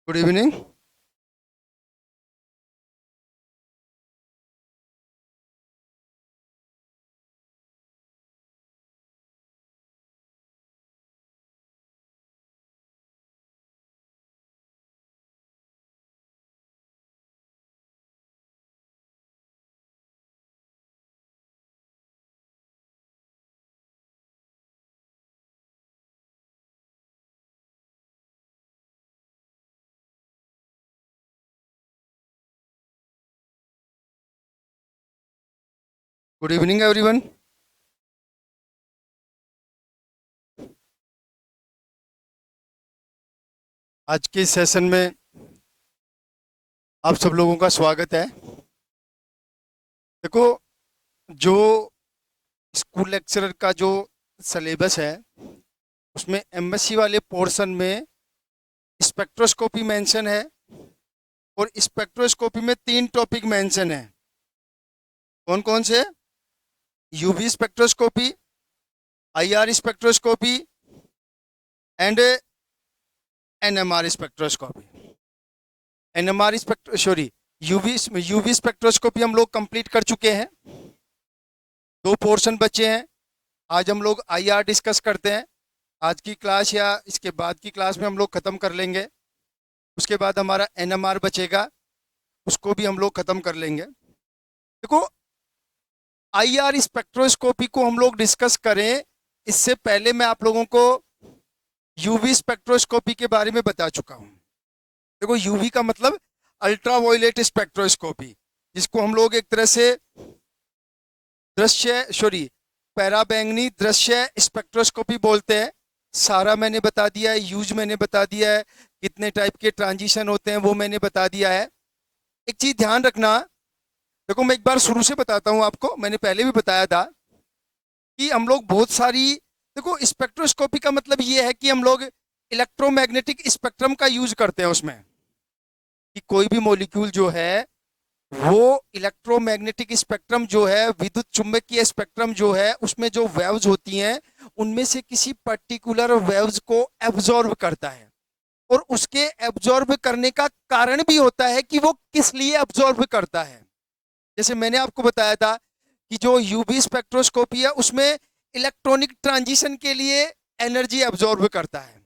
Good evening. Good evening everyone. आज के session में आप सब लोगों का स्वागत है। देखो, जो स्कूल लेक्चरर का जो सिलेबस है उसमें एमएससी वाले पोर्शन में स्पेक्ट्रोस्कोपी मेंशन है और स्पेक्ट्रोस्कोपी में 3 टॉपिक मेंशन है। कौन कौन से? UV spectroscopy, IR spectroscopy and NMR spectroscopy. NMR spectro sorry UV UV spectroscopy हम लोग कंप्लीट कर चुके हैं। 2 पोर्शन बचे हैं। आज हम लोग आईआर डिस्कस करते हैं। आज की क्लास या इसके बाद की क्लास में हम लोग ख़त्म कर लेंगे। उसके बाद हमारा एनएमआर बचेगा, उसको भी हम लोग ख़त्म कर लेंगे। देखो, आईआर स्पेक्ट्रोस्कोपी को हम लोग डिस्कस करें इससे पहले मैं आप लोगों को यूवी स्पेक्ट्रोस्कोपी के बारे में बता चुका हूँ। देखो, यूवी का मतलब अल्ट्रावायलेट स्पेक्ट्रोस्कोपी, जिसको हम लोग एक तरह से पैराबैंगनी दृश्य स्पेक्ट्रोस्कोपी बोलते हैं। सारा मैंने बता दिया है, यूज मैंने बता दिया है, कितने टाइप के ट्रांजिशन होते हैं वो मैंने बता दिया है। एक चीज ध्यान रखना, देखो मैं एक बार शुरू से बताता हूँ आपको। मैंने पहले भी बताया था कि हम लोग बहुत सारी, देखो स्पेक्ट्रोस्कोपी का मतलब ये है कि हम लोग इलेक्ट्रोमैग्नेटिक स्पेक्ट्रम का यूज करते हैं उसमें, कि कोई भी मॉलिक्यूल जो है वो इलेक्ट्रोमैग्नेटिक स्पेक्ट्रम जो है, विद्युत चुंबकीय स्पेक्ट्रम जो है, उसमें जो वेव्स होती हैं उनमें से किसी पर्टिकुलर वेव्स को एब्जॉर्ब करता है। और उसके एब्जॉर्ब करने का कारण भी होता है कि वो किस लिए एब्जॉर्ब करता है। जैसे मैंने आपको बताया था कि जो यूवी स्पेक्ट्रोस्कोपी है उसमें इलेक्ट्रॉनिक ट्रांजिशन के लिए एनर्जी एब्जॉर्ब करता है।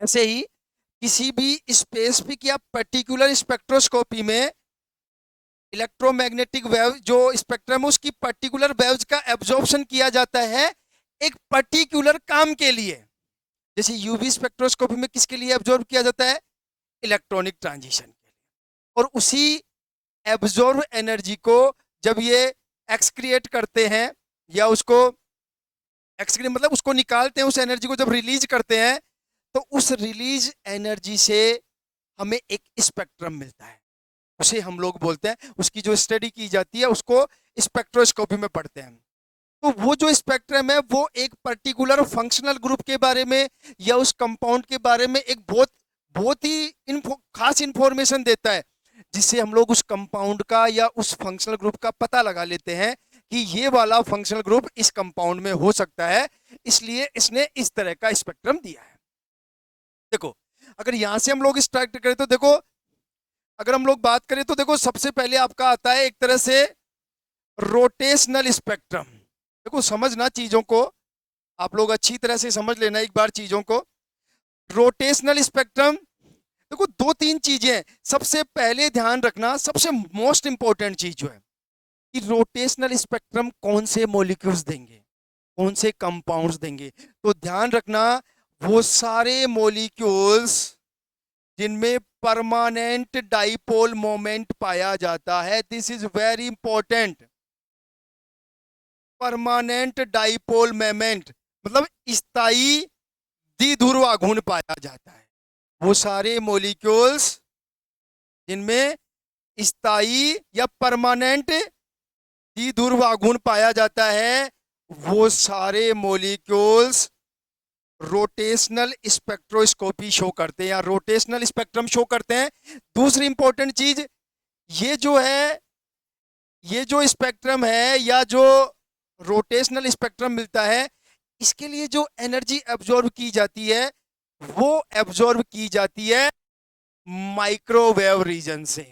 ऐसे ही किसी भी स्पेसिफिक या पर्टिकुलर स्पेक्ट्रोस्कोपी में इलेक्ट्रोमैग्नेटिक वेव जो स्पेक्ट्रम है उसकी पर्टिकुलर वेव्स का एब्जॉर्प्शन किया जाता है एक पर्टिकुलर काम के लिए। जैसे यूवी स्पेक्ट्रोस्कोपी में किसके लिए एब्जॉर्ब किया जाता है? इलेक्ट्रॉनिक ट्रांजिशन के लिए। और उसी एब्जॉर्ब एनर्जी को जब ये एक्सक्रिएट करते हैं या उसको एक्सक्रिएट मतलब उसको निकालते हैं, उस एनर्जी को जब रिलीज करते हैं तो उस रिलीज एनर्जी से हमें एक स्पेक्ट्रम मिलता है। उसे हम लोग बोलते हैं, उसकी जो स्टडी की जाती है उसको स्पेक्ट्रोस्कोपी में पढ़ते हैं। तो वो जो स्पेक्ट्रम है वो एक पर्टिकुलर फंक्शनल ग्रुप के बारे में या उस कंपाउंड के बारे में एक बहुत बहुत ही खास इंफॉर्मेशन देता है, जिससे हम लोग उस कंपाउंड का या उस फंक्शनल ग्रुप का पता लगा लेते हैं कि ये वाला फंक्शनल ग्रुप इस कंपाउंड में हो सकता है, इसलिए इसने इस तरह का स्पेक्ट्रम दिया है। देखो, अगर यहां से हम लोग स्टार्ट करें तो देखो, अगर हम लोग बात करें तो देखो सबसे पहले आपका आता है एक तरह से रोटेशनल स्पेक्ट्रम। देखो समझना चीजों को, आप लोग अच्छी तरह से समझ लेना एक बार चीजों को। रोटेशनल स्पेक्ट्रम, देखो 2-3 चीजें सबसे पहले ध्यान रखना। सबसे मोस्ट इंपॉर्टेंट चीज जो है कि रोटेशनल स्पेक्ट्रम कौन से मॉलिक्यूल्स देंगे, कौन से कंपाउंड्स देंगे। तो ध्यान रखना, वो सारे मॉलिक्यूल्स जिनमें परमानेंट डाइपोल मोमेंट पाया जाता है। This is very important. Permanent dipole moment मतलब स्थायी द्विध्रुव आघूर्ण पाया जाता है। वो सारे मॉलिक्यूल्स जिनमें स्थायी या परमानेंट द्विध्रुव आघूर्ण पाया जाता है, वो सारे मॉलिक्यूल्स रोटेशनल स्पेक्ट्रोस्कोपी शो करते हैं या रोटेशनल स्पेक्ट्रम शो करते हैं। दूसरी इंपॉर्टेंट चीज, ये जो है, ये जो स्पेक्ट्रम है या जो रोटेशनल स्पेक्ट्रम मिलता है, इसके लिए जो एनर्जी एब्जॉर्ब की जाती है वो एब्जॉर्ब की जाती है माइक्रोवेव रीजन से।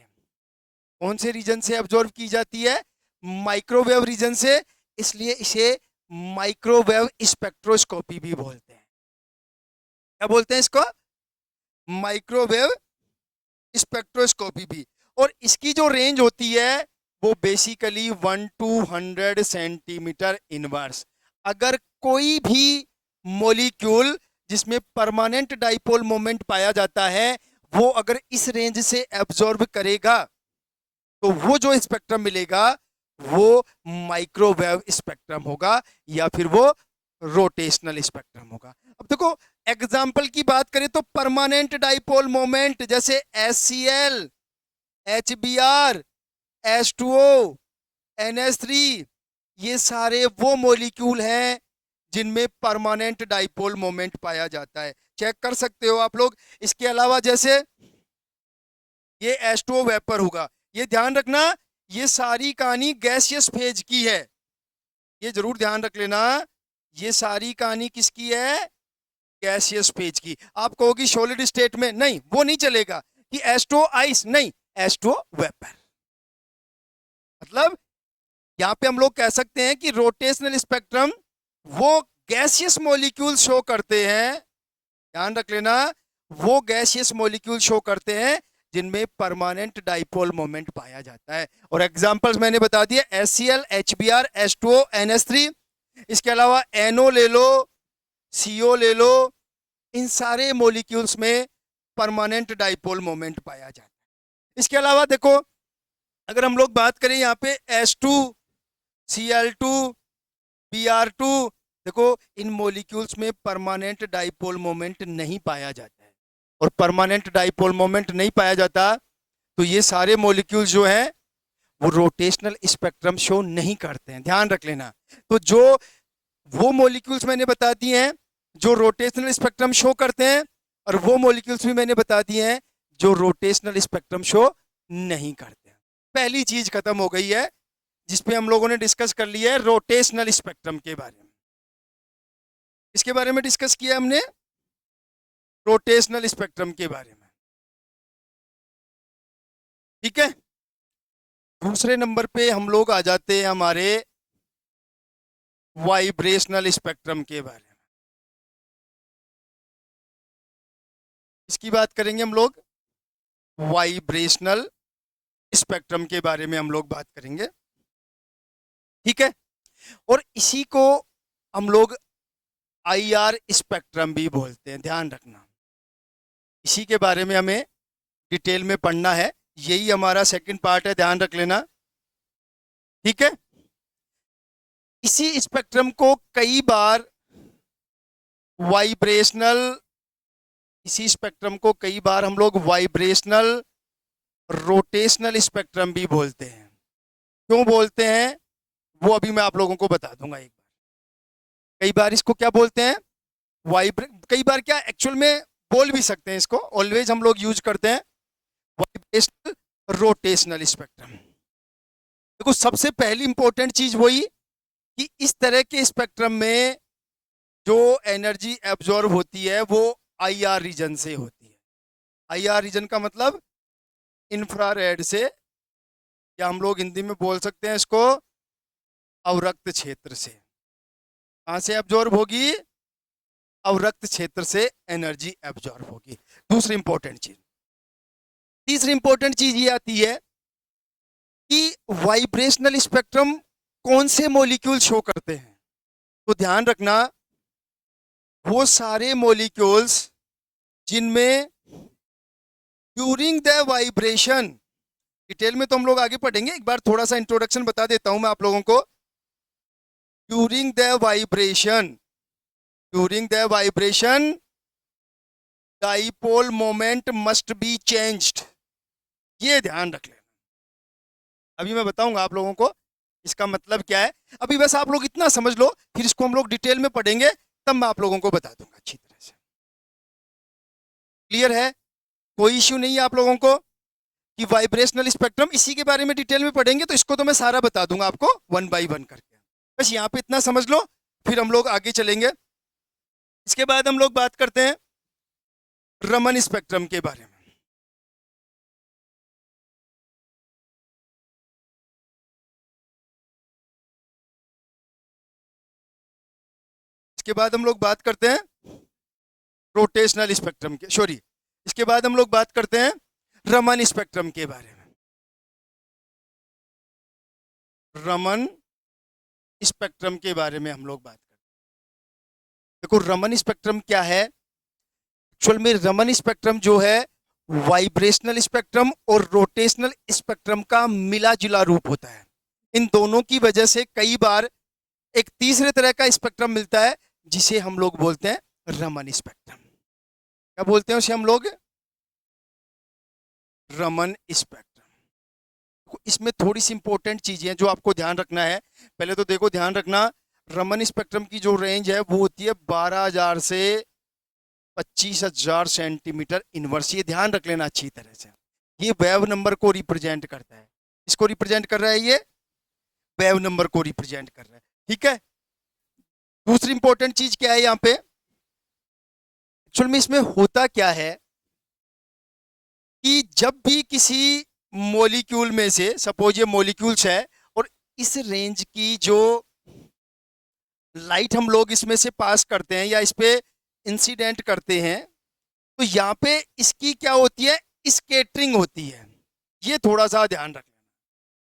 कौन से रीजन से ऑब्जर्व की जाती है? माइक्रोवेव रीजन से, इसलिए इसे माइक्रोवेव स्पेक्ट्रोस्कोपी भी बोलते हैं। क्या बोलते हैं इसको? माइक्रोवेव स्पेक्ट्रोस्कोपी भी। और इसकी जो रेंज होती है वो बेसिकली 1 to 100 सेंटीमीटर इनवर्स। अगर कोई भी मॉलिक्यूल जिसमें परमानेंट डाइपोल मोमेंट पाया जाता है वो अगर इस रेंज से एब्जॉर्ब करेगा तो वो जो स्पेक्ट्रम मिलेगा वो माइक्रोवेव स्पेक्ट्रम होगा या फिर वो रोटेशनल स्पेक्ट्रम होगा। अब देखो एग्जाम्पल की बात करें तो परमानेंट डाइपोल मोमेंट जैसे HCl, HBr, H2O, NH3, ये सारे वो मॉलिक्यूल हैं जिनमें परमानेंट डाइपोल मोमेंट पाया जाता है। चेक कर सकते हो आप लोग। इसके अलावा जैसे ये H2O वेपर होगा, ये ध्यान रखना ये सारी कहानी गैसियस फेज की है, ये जरूर ध्यान रख लेना। ये सारी कहानी किसकी है? गैसियस फेज की। आप कहोगी सॉलिड स्टेट में, नहीं वो नहीं चलेगा कि H2O आइस, नहीं H2O वेपर। मतलब यहां पे हम लोग कह सकते हैं कि रोटेशनल स्पेक्ट्रम वो गैसियस मॉलिक्यूल शो करते हैं, ध्यान रख लेना, वो गैसियस मॉलिक्यूल शो करते हैं जिनमें परमानेंट डाइपोल मोमेंट पाया जाता है। और एग्जांपल्स मैंने बता दिए, HCl, HBr, H2O, NH3, इसके अलावा NO ले लो, CO ले लो, इन सारे मॉलिक्यूल्स में परमानेंट डाइपोल मोमेंट पाया जाता है। इसके अलावा देखो अगर हम लोग बात करें यहाँ पे H2, Cl2, Br2, देखो इन मॉलिक्यूल्स में परमानेंट डाइपोल मोमेंट नहीं पाया जाता है। और परमानेंट डाइपोल मोमेंट नहीं पाया जाता तो ये सारे मॉलिक्यूल्स जो हैं वो रोटेशनल स्पेक्ट्रम शो नहीं करते हैं, ध्यान रख लेना। तो जो वो मॉलिक्यूल्स मैंने बता दिए हैं जो रोटेशनल स्पेक्ट्रम शो करते हैं, और वो मॉलिक्यूल्स भी मैंने बता दिए हैं जो रोटेशनल स्पेक्ट्रम शो नहीं करते हैं। पहली चीज खत्म हो गई है जिसपे हम लोगों ने डिस्कस कर लिया है रोटेशनल स्पेक्ट्रम के बारे में। इसके बारे में डिस्कस किया हमने, रोटेशनल स्पेक्ट्रम के बारे में, ठीक है। दूसरे नंबर पे हम लोग आ जाते हैं हमारे वाइब्रेशनल स्पेक्ट्रम के बारे में। इसकी बात करेंगे हम लोग, वाइब्रेशनल स्पेक्ट्रम के बारे में हम लोग बात करेंगे, ठीक है। और इसी को हम लोग IR स्पेक्ट्रम भी बोलते हैं, ध्यान रखना। इसी के बारे में हमें डिटेल में पढ़ना है, यही हमारा सेकंड पार्ट है, ध्यान रख लेना, ठीक है। इसी स्पेक्ट्रम को कई बार वाइब्रेशनल, इसी स्पेक्ट्रम को कई बार हम लोग वाइब्रेशनल रोटेशनल स्पेक्ट्रम भी बोलते हैं। क्यों बोलते हैं वो अभी मैं आप लोगों को बता दूंगा एक बार। कई बार इसको क्या बोलते हैं? कई बार क्या एक्चुअल में बोल भी सकते हैं इसको, ऑलवेज हम लोग यूज करते हैं वाइब्रेशनल रोटेशनल स्पेक्ट्रम। देखो सबसे पहली इंपॉर्टेंट चीज वही कि इस तरह के स्पेक्ट्रम में जो एनर्जी एब्जॉर्ब होती है वो IR रीजन से होती है। IR रीजन का मतलब इंफ्रारेड से, या हम लोग हिंदी में बोल सकते हैं इसको अवरक्त क्षेत्र से। कहां से एब्जॉर्ब होगी? अवरक्त क्षेत्र से एनर्जी एब्जॉर्ब होगी। दूसरी इंपॉर्टेंट चीज, तीसरी इंपॉर्टेंट चीज ये आती है कि वाइब्रेशनल स्पेक्ट्रम कौन से मॉलिक्यूल शो करते हैं। तो ध्यान रखना वो सारे मॉलिक्यूल्स जिनमें ड्यूरिंग द वाइब्रेशन, डिटेल में तो हम लोग आगे पढ़ेंगे, एक बार थोड़ा सा इंट्रोडक्शन बता देता हूं मैं आप लोगों को। During the vibration, during the vibration dipole moment must be changed, ये ध्यान रख लेना। अभी मैं बताऊंगा आप लोगों को इसका मतलब क्या है। अभी बस आप लोग इतना समझ लो, फिर इसको हम लोग डिटेल में पढ़ेंगे, तब मैं आप लोगों को बता दूंगा अच्छी तरह से। क्लियर है? कोई इश्यू नहीं है आप लोगों को कि वाइब्रेशनल स्पेक्ट्रम, इसी के बारे में डिटेल में पढ़ेंगे तो इसको तो मैं सारा बता दूंगा आपको 1 by 1 करके। बस यहाँ पे इतना समझ लो, फिर हम लोग आगे चलेंगे। इसके बाद हम लोग बात करते हैं रमन स्पेक्ट्रम के बारे में। इसके बाद हम लोग बात करते हैं रोटेशनल स्पेक्ट्रम के, सॉरी, इसके बाद हम लोग बात करते हैं रमन स्पेक्ट्रम के बारे में। रमन स्पेक्ट्रम के बारे में हम लोग बात करते हैं। देखो रमन स्पेक्ट्रम क्या है, एक्चुअल में रमन स्पेक्ट्रम जो है वाइब्रेशनल स्पेक्ट्रम और रोटेशनल स्पेक्ट्रम का मिला जुला रूप होता है। इन दोनों की वजह से कई बार एक तीसरे तरह का स्पेक्ट्रम मिलता है जिसे हम लोग बोलते हैं रमन स्पेक्ट्रम। क्या बोलते हैं उसे हम लोग? रमन स्पेक्ट्रम। इसमें थोड़ी सी इंपॉर्टेंट चीजें हैं जो आपको ध्यान रखना है। पहले तो देखो, ध्यान रखना, रमन स्पेक्ट्रम की जो रेंज है वो होती है 12,000 से 25,000 सेंटीमीटर इनवर्स। ये ध्यान रख लेना अच्छी तरह से। ये वेव नंबर को रिप्रेजेंट करता है। इसको रिप्रेजेंट कर रहा है, ये वेव नंबर को रिप्रेजेंट कर रहा है। ठीक है। दूसरी इंपॉर्टेंट चीज क्या है यहाँ पे, एक्चुअल में इसमें होता क्या है कि जब भी किसी मॉलिक्यूल में से, सपोज ये मॉलिक्यूल्स है और इस रेंज की जो लाइट हम लोग इसमें से पास करते हैं या इस पे इंसिडेंट करते हैं, तो यहाँ पे इसकी क्या होती है, स्कैटरिंग होती है। ये थोड़ा सा ध्यान रख लेना।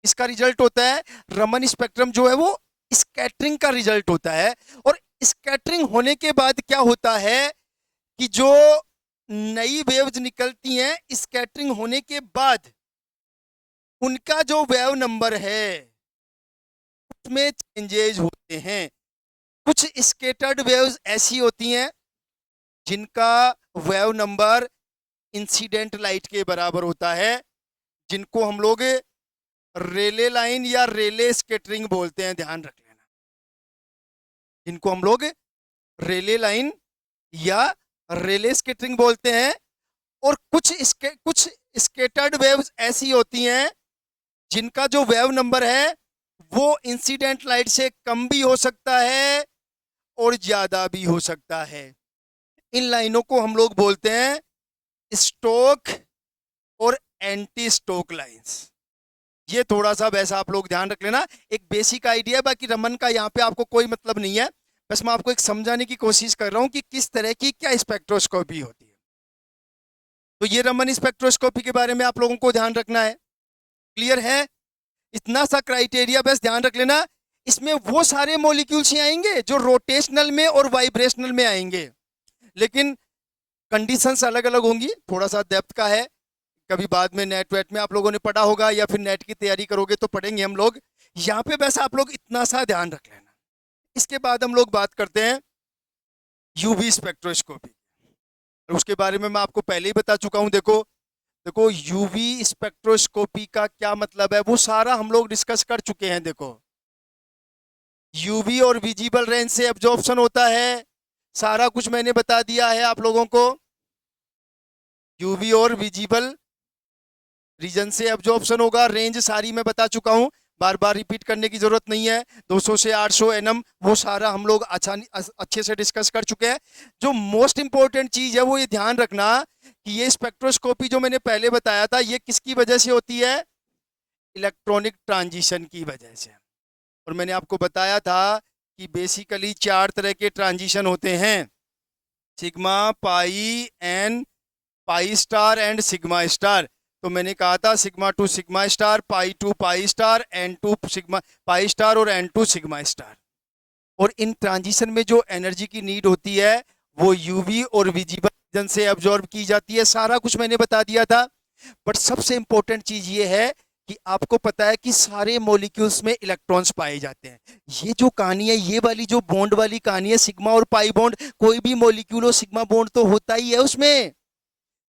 इसका रिजल्ट होता है, रमन स्पेक्ट्रम जो है वो स्कैटरिंग का रिजल्ट होता है। और स्कैटरिंग होने के बाद क्या होता है कि जो नई वेव्स निकलती हैं स्कैटरिंग होने के बाद, उनका जो वेव नंबर है उसमें चेंजेस होते हैं। कुछ स्कैटर्ड वेव्स ऐसी होती हैं जिनका वेव नंबर इंसिडेंट लाइट के बराबर होता है, जिनको हम लोग रेले लाइन या रेले स्कैटरिंग बोलते हैं। ध्यान रख लेना, जिनको हम लोग रेले लाइन या रेले स्कैटरिंग बोलते हैं। और कुछ स्कैटर्ड वेव्स ऐसी होती हैं जिनका जो वेव नंबर है वो इंसिडेंट लाइट से कम भी हो सकता है और ज्यादा भी हो सकता है। इन लाइनों को हम लोग बोलते हैं स्टोक और एंटी स्टोक लाइंस। ये थोड़ा सा वैसा आप लोग ध्यान रख लेना, एक बेसिक आइडिया। बाकी रमन का यहाँ पे आपको कोई मतलब नहीं है, बस मैं आपको एक समझाने की कोशिश कर रहा हूं कि किस तरह की क्या स्पेक्ट्रोस्कोपी होती है। तो ये रमन स्पेक्ट्रोस्कोपी के बारे में आप लोगों को ध्यान रखना है। क्लियर है? इतना सा क्राइटेरिया बस ध्यान रख लेना। इसमें वो सारे मॉलिक्यूल्स ही आएंगे जो रोटेशनल में और वाइब्रेशनल में आएंगे, लेकिन कंडीशंस अलग अलग होंगी। थोड़ा सा डेप्थ का है, कभी बाद में नेट वेट में आप लोगों ने पढ़ा होगा या फिर नेट की तैयारी करोगे तो पढ़ेंगे हम लोग। यहाँ पे बस आप लोग इतना सा ध्यान रख लेना। इसके बाद हम लोग बात करते हैं यूवी स्पेक्ट्रोस्कोपी। उसके बारे में मैं आपको पहले ही बता चुका हूं। देखो यूवी स्पेक्ट्रोस्कोपी का क्या मतलब है वो सारा हम लोग डिस्कस कर चुके हैं। देखो, यूवी और विजिबल रेंज से एब्जॉर्प्शन होता है, सारा कुछ मैंने बता दिया है आप लोगों को। यूवी और विजिबल रीजन से एब्जॉर्प्शन होगा, रेंज सारी मैं बता चुका हूं, बार बार रिपीट करने की जरूरत नहीं है। 200 से 800 एनएम वो सारा हम लोग अच्छे से डिस्कस कर चुके हैं। जो मोस्ट इंपॉर्टेंट चीज है वो ये ध्यान रखना कि ये स्पेक्ट्रोस्कोपी जो मैंने पहले बताया था ये किसकी वजह से होती है, इलेक्ट्रॉनिक ट्रांजिशन की वजह से। और मैंने आपको बताया था कि बेसिकली 4 तरह के ट्रांजिशन होते हैं, sigma, pi, n, pi star and sigma star. तो मैंने कहा था sigma to sigma star, pi to pi star, n to sigma pi star और एन टू सिग्मा स्टार। और इन ट्रांजिशन में जो एनर्जी की नीड होती है वो यूवी और विजिबल रीजन से एब्जॉर्ब की जाती है। सारा कुछ मैंने बता दिया था। बट सबसे इंपॉर्टेंट चीज ये है कि आपको पता है कि सारे मॉलिक्यूल्स में इलेक्ट्रॉन्स पाए जाते हैं। ये जो कहानी है, ये वाली जो बॉन्ड वाली कहानी है, सिग्मा और पाई बॉन्ड, कोई भी मॉलिक्यूल हो सिग्मा बॉन्ड तो होता ही है उसमें।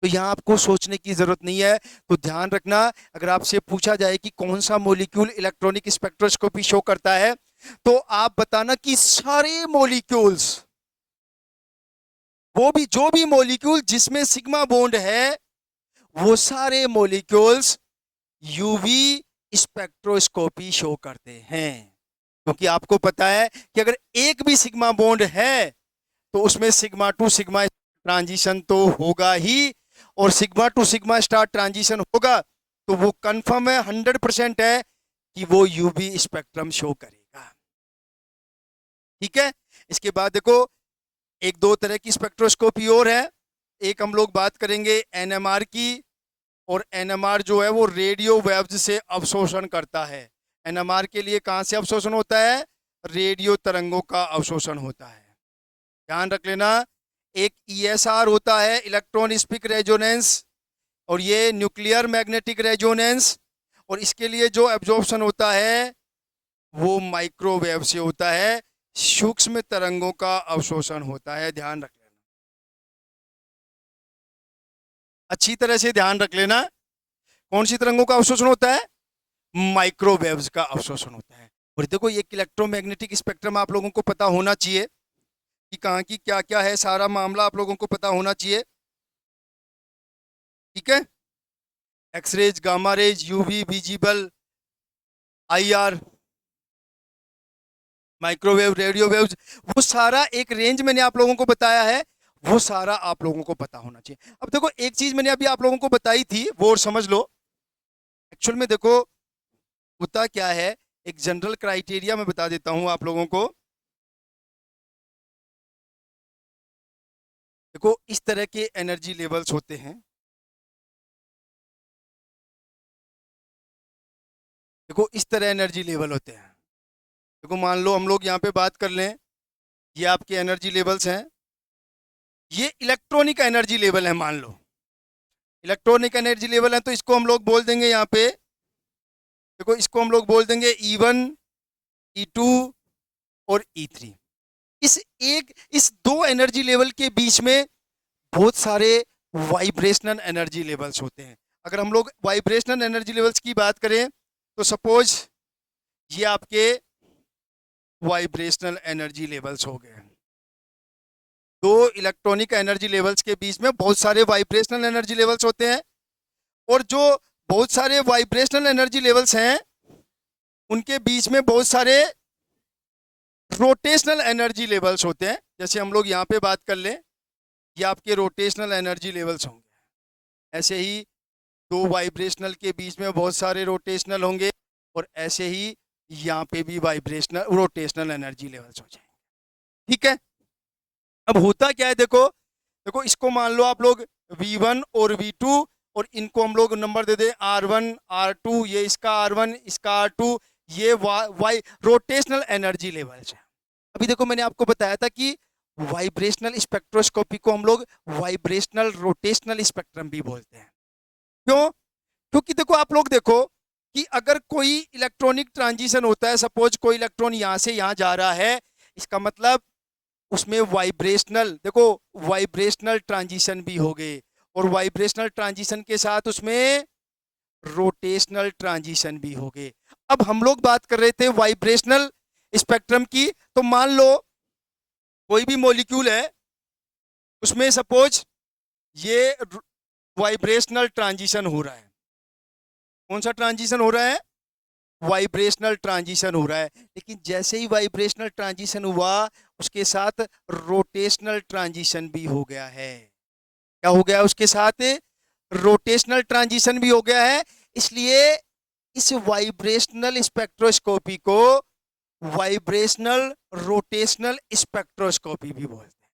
तो यहाँ आपको सोचने की जरूरत नहीं है। तो ध्यान रखना, अगर आपसे पूछा जाए कि कौन सा मॉलिक्यूल इलेक्ट्रॉनिक स्पेक्ट्रोस्कोपी शो करता है, तो आप बताना कि सारे मॉलिक्यूल्स, वो भी जो भी मॉलिक्यूल जिसमें सिग्मा बॉन्ड है वो सारे मॉलिक्यूल्स यूवी स्पेक्ट्रोस्कोपी शो करते हैं। क्योंकि आपको पता है कि अगर एक भी सिग्मा बॉन्ड है तो उसमें सिग्मा टू सिग्मा ट्रांजिशन तो होगा ही, और sigma to sigma star transition होगा तो वो कंफर्म है, 100% है कि वो यूवी स्पेक्ट्रम शो करेगा। ठीक है। इसके बाद देखो एक दो तरह की स्पेक्ट्रोस्कोपी और है। एक हम लोग बात करेंगे एनएमआर की, और एनएमआर जो है वो रेडियो वेव्स से अवशोषण करता है। एनएमआर के लिए कहाँ से अवशोषण होता है? रेडियो तरंगों का अवशोषण होता है। ध्यान रख लेना। एक ईएसआर होता है, इलेक्ट्रॉन स्पिक रेजोनेंस, और ये न्यूक्लियर मैग्नेटिक रेजोनेंस, और इसके लिए जो एब्जॉर्प्शन होता है वो माइक्रोवेव से होता है, सूक्ष्म तरंगों का अवशोषण होता है। ध्यान रख लेना, अच्छी तरह से ध्यान रख लेना। कौन सी तरंगों का अवशोषण होता है? माइक्रोवेव्स का अवशोषण होता है। और देखो ये इलेक्ट्रोमैग्नेटिक स्पेक्ट्रम आप लोगों को पता होना चाहिए कि कहाँ की क्या क्या है, सारा मामला आप लोगों को पता होना चाहिए। ठीक है। X rays, gamma rays, UV, visible, IR, microwave, radio waves, वो सारा एक रेंज मैंने आप लोगों को बताया है, वो सारा आप लोगों को पता होना चाहिए। अब देखो एक चीज मैंने अभी आप लोगों को बताई थी, वो और समझ लो। एक्चुअल में देखो होता क्या है, एक जनरल क्राइटेरिया मैं बता देता हूं आप लोगों को। देखो इस तरह के एनर्जी लेवल्स होते हैं। देखो इस तरह एनर्जी लेवल होते हैं। देखो मान लो हम लोग यहाँ पे बात कर लें, ये आपके एनर्जी लेवल्स हैं, ये इलेक्ट्रॉनिक एनर्जी लेवल है। मान लो इलेक्ट्रॉनिक एनर्जी लेवल है, तो इसको हम लोग बोल देंगे यहाँ पे, देखो इसको हम लोग बोल देंगे E1, E2 और E3। इस दो एनर्जी लेवल के बीच में बहुत सारे वाइब्रेशनल एनर्जी लेवल्स होते हैं। अगर हम लोग वाइब्रेशनल एनर्जी लेवल्स की बात करें तो सपोज ये आपके वाइब्रेशनल एनर्जी लेवल्स हो गए। दो इलेक्ट्रॉनिक एनर्जी लेवल्स के बीच में बहुत सारे वाइब्रेशनल एनर्जी लेवल्स होते हैं, और जो बहुत सारे वाइब्रेशनल एनर्जी लेवल्स हैं उनके बीच में बहुत सारे रोटेशनल एनर्जी लेवल्स होते हैं। जैसे हम लोग यहाँ पे बात कर लें, ये आपके रोटेशनल एनर्जी लेवल्स होंगे। ऐसे ही दो वाइब्रेशनल के बीच में बहुत सारे रोटेशनल होंगे, और ऐसे ही यहाँ पे भी वाइब्रेशनल रोटेशनल एनर्जी लेवल्स हो जाएंगे। ठीक है। अब होता क्या है, देखो देखो इसको मान लो आप लोग V1 और V2, और इनको हम लोग नंबर दे दें R1, R2, ये इसका R1, इसका R2, ये वाई रोटेशनल एनर्जी लेवल्स है। अभी देखो मैंने आपको बताया था कि वाइब्रेशनल स्पेक्ट्रोस्कोपी को हम लोग वाइब्रेशनल रोटेशनल स्पेक्ट्रम भी बोलते हैं। क्यों? क्योंकि देखो आप लोग देखो कि अगर कोई इलेक्ट्रॉनिक ट्रांजिशन होता है, सपोज कोई इलेक्ट्रॉन यहाँ से यहाँ जा रहा है, इसका मतलब उसमें वाइब्रेशनल, देखो वाइब्रेशनल ट्रांजिशन भी हो गए, और वाइब्रेशनल ट्रांजिशन के साथ उसमें रोटेशनल ट्रांजिशन भी हो गए। अब हम लोग बात कर रहे थे वाइब्रेशनल स्पेक्ट्रम की, तो मान लो कोई भी मॉलिक्यूल है, उसमें सपोज ये वाइब्रेशनल ट्रांजिशन हो रहा है। कौन सा ट्रांजिशन हो रहा है? वाइब्रेशनल ट्रांजिशन हो रहा है। लेकिन जैसे ही वाइब्रेशनल ट्रांजिशन हुआ, उसके साथ रोटेशनल ट्रांजिशन भी हो गया है। क्या हो गया? उसके साथ रोटेशनल ट्रांजिशन भी हो गया है। इसलिए इस वाइब्रेशनल स्पेक्ट्रोस्कोपी को वाइब्रेशनल रोटेशनल स्पेक्ट्रोस्कोपी भी बोलते हैं।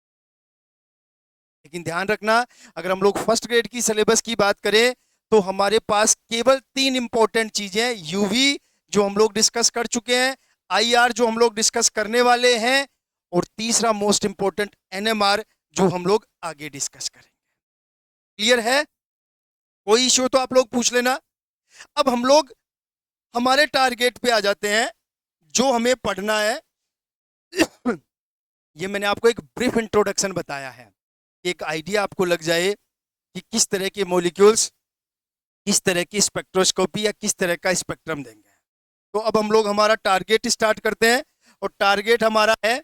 लेकिन ध्यान रखना, अगर हम लोग फर्स्ट ग्रेड की सिलेबस की बात करें तो हमारे पास केवल 3 इंपॉर्टेंट चीजें, यूवी जो हम लोग डिस्कस कर चुके हैं, आईआर जो हम लोग डिस्कस करने वाले हैं, और तीसरा मोस्ट इंपॉर्टेंट एनएमआर जो हम लोग आगे डिस्कस करेंगे। क्लियर है? कोई इश्यू तो आप लोग पूछ लेना। अब हम लोग हमारे टारगेट पे आ जाते हैं, जो हमें पढ़ना है। ये मैंने आपको एक ब्रीफ इंट्रोडक्शन बताया है, एक आइडिया आपको लग जाए कि किस तरह के मॉलिक्यूल्स किस तरह की स्पेक्ट्रोस्कोपी या किस तरह का स्पेक्ट्रम देंगे। तो अब हम लोग हमारा टारगेट स्टार्ट करते हैं, और टारगेट हमारा है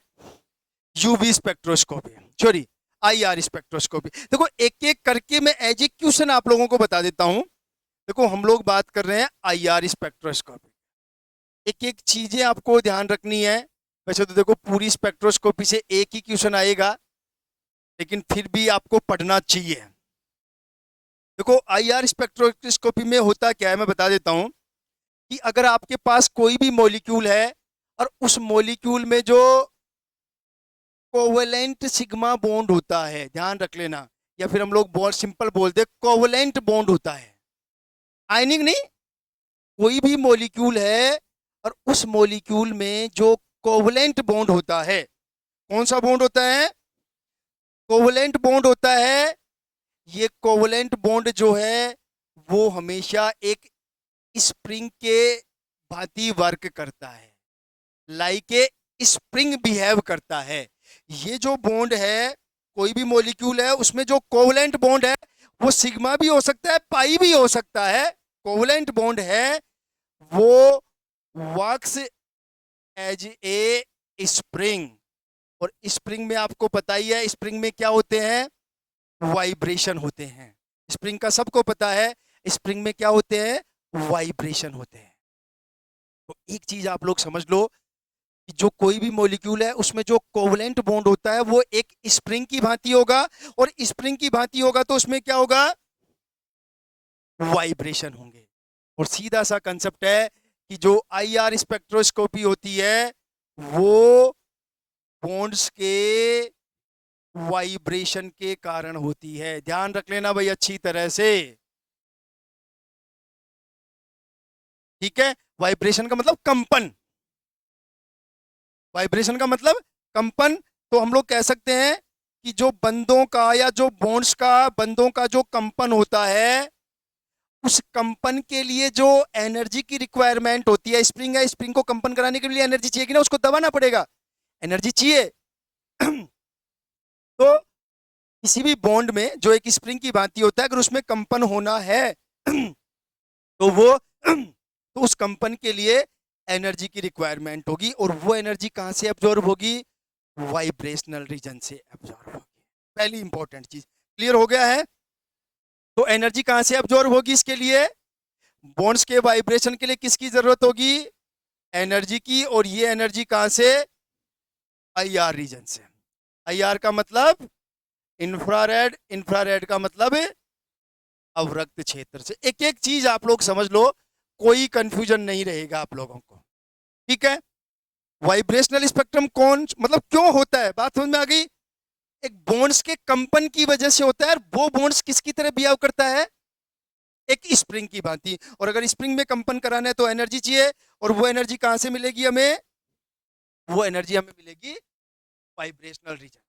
UV spectroscopy, sorry IR spectroscopy. देखो एक एक करके मैं एग्जीक्यूशन आप लोगों को बता देता हूं। देखो हम लोग बात कर रहे हैं आईआर स्पेक्ट्रोस्कोपी। एक एक चीजें आपको ध्यान रखनी है। वैसे तो देखो पूरी स्पेक्ट्रोस्कोपी से एक ही क्वेश्चन आएगा, लेकिन फिर भी आपको पढ़ना चाहिए। देखो आईआर स्पेक्ट्रोस्कोपी में होता क्या है, मैं बता देता हूं कि अगर आपके पास कोई भी मॉलिक्यूल है, और उस मॉलिक्यूल में जो कोवेलेंट सिग्मा बॉन्ड होता है, ध्यान रख लेना, या फिर हम लोग बहुत सिंपल बोलते कोवेलेंट बॉन्ड होता है। आयनिक नहीं, कोई भी मॉलिक्यूल है और उस मॉलिक्यूल में जो कोवेलेंट बॉन्ड होता है, कौन सा बॉन्ड होता है? कोवेलेंट बॉन्ड होता है। ये कोवेलेंट बॉन्ड जो है वो हमेशा एक स्प्रिंग के भांति वर्क करता है, लाइक ए स्प्रिंग बिहेव करता है। ये जो बॉन्ड है, कोई भी मॉलिक्यूल है उसमें जो कोवेलेंट बॉन्ड है वो सिग्मा भी हो सकता है, पाई भी हो सकता है। कोवेलेंट बॉन्ड है वो वर्क्स एज ए स्प्रिंग, और स्प्रिंग में आपको पता ही है, स्प्रिंग में क्या होते हैं? वाइब्रेशन होते हैं। स्प्रिंग का सबको पता है, स्प्रिंग में क्या होते हैं? वाइब्रेशन होते हैं। तो एक चीज आप लोग समझ लो कि जो कोई भी मॉलिक्यूल है उसमें जो कोवेलेंट बॉन्ड होता है वो एक स्प्रिंग की भांति होगा, और स्प्रिंग की भांति होगा तो उसमें क्या होगा? वाइब्रेशन होंगे। और सीधा सा कंसेप्ट है कि जो आईआर स्पेक्ट्रोस्कोपी होती है वो बॉन्ड्स के वाइब्रेशन के कारण होती है। ध्यान रख लेना भाई अच्छी तरह से, ठीक है? वाइब्रेशन का मतलब कंपन, वाइब्रेशन का मतलब कंपन। तो हम लोग कह सकते हैं कि जो बंधों का या जो बॉन्ड्स का बंधों का जो कंपन होता है, उस कंपन के लिए जो एनर्जी की रिक्वायरमेंट होती है, स्प्रिंग है, स्प्रिंग को कंपन कराने के लिए एनर्जी चाहिए कि ना, उसको दबाना पड़ेगा, एनर्जी चाहिए। तो किसी भी बॉन्ड में जो एक स्प्रिंग की भांति होता है, अगर उसमें कंपन होना है तो वो तो उस कंपन के लिए एनर्जी की रिक्वायरमेंट होगी, और वो एनर्जी कहां से एब्जॉर्ब होगी? वाइब्रेशनल रीजन से एब्जॉर्ब होगी। पहली इंपॉर्टेंट चीज क्लियर हो गया है? तो एनर्जी कहां से एब्जॉर्ब होगी? इसके लिए बॉन्ड्स के वाइब्रेशन के लिए किसकी जरूरत होगी? एनर्जी की। और ये एनर्जी कहां से? आईआर रीजन से। आईआर का मतलब इंफ्रारेड, इंफ्रारेड का मतलब अवरक्त क्षेत्र से। एक एक चीज आप लोग समझ लो, कोई कंफ्यूजन नहीं रहेगा आप लोगों को, ठीक है? वाइब्रेशनल स्पेक्ट्रम कौन मतलब क्यों होता है, बात समझ में आ गई? एक बॉन्ड्स के कंपन की वजह से होता है। वो बॉन्ड्स किसकी तरह बिहेव करता है? एक स्प्रिंग की भांति। और अगर स्प्रिंग में कंपन कराना है तो एनर्जी चाहिए, और वो एनर्जी कहां से मिलेगी हमें? वो एनर्जी हमें मिलेगी वाइब्रेशनल रीजन।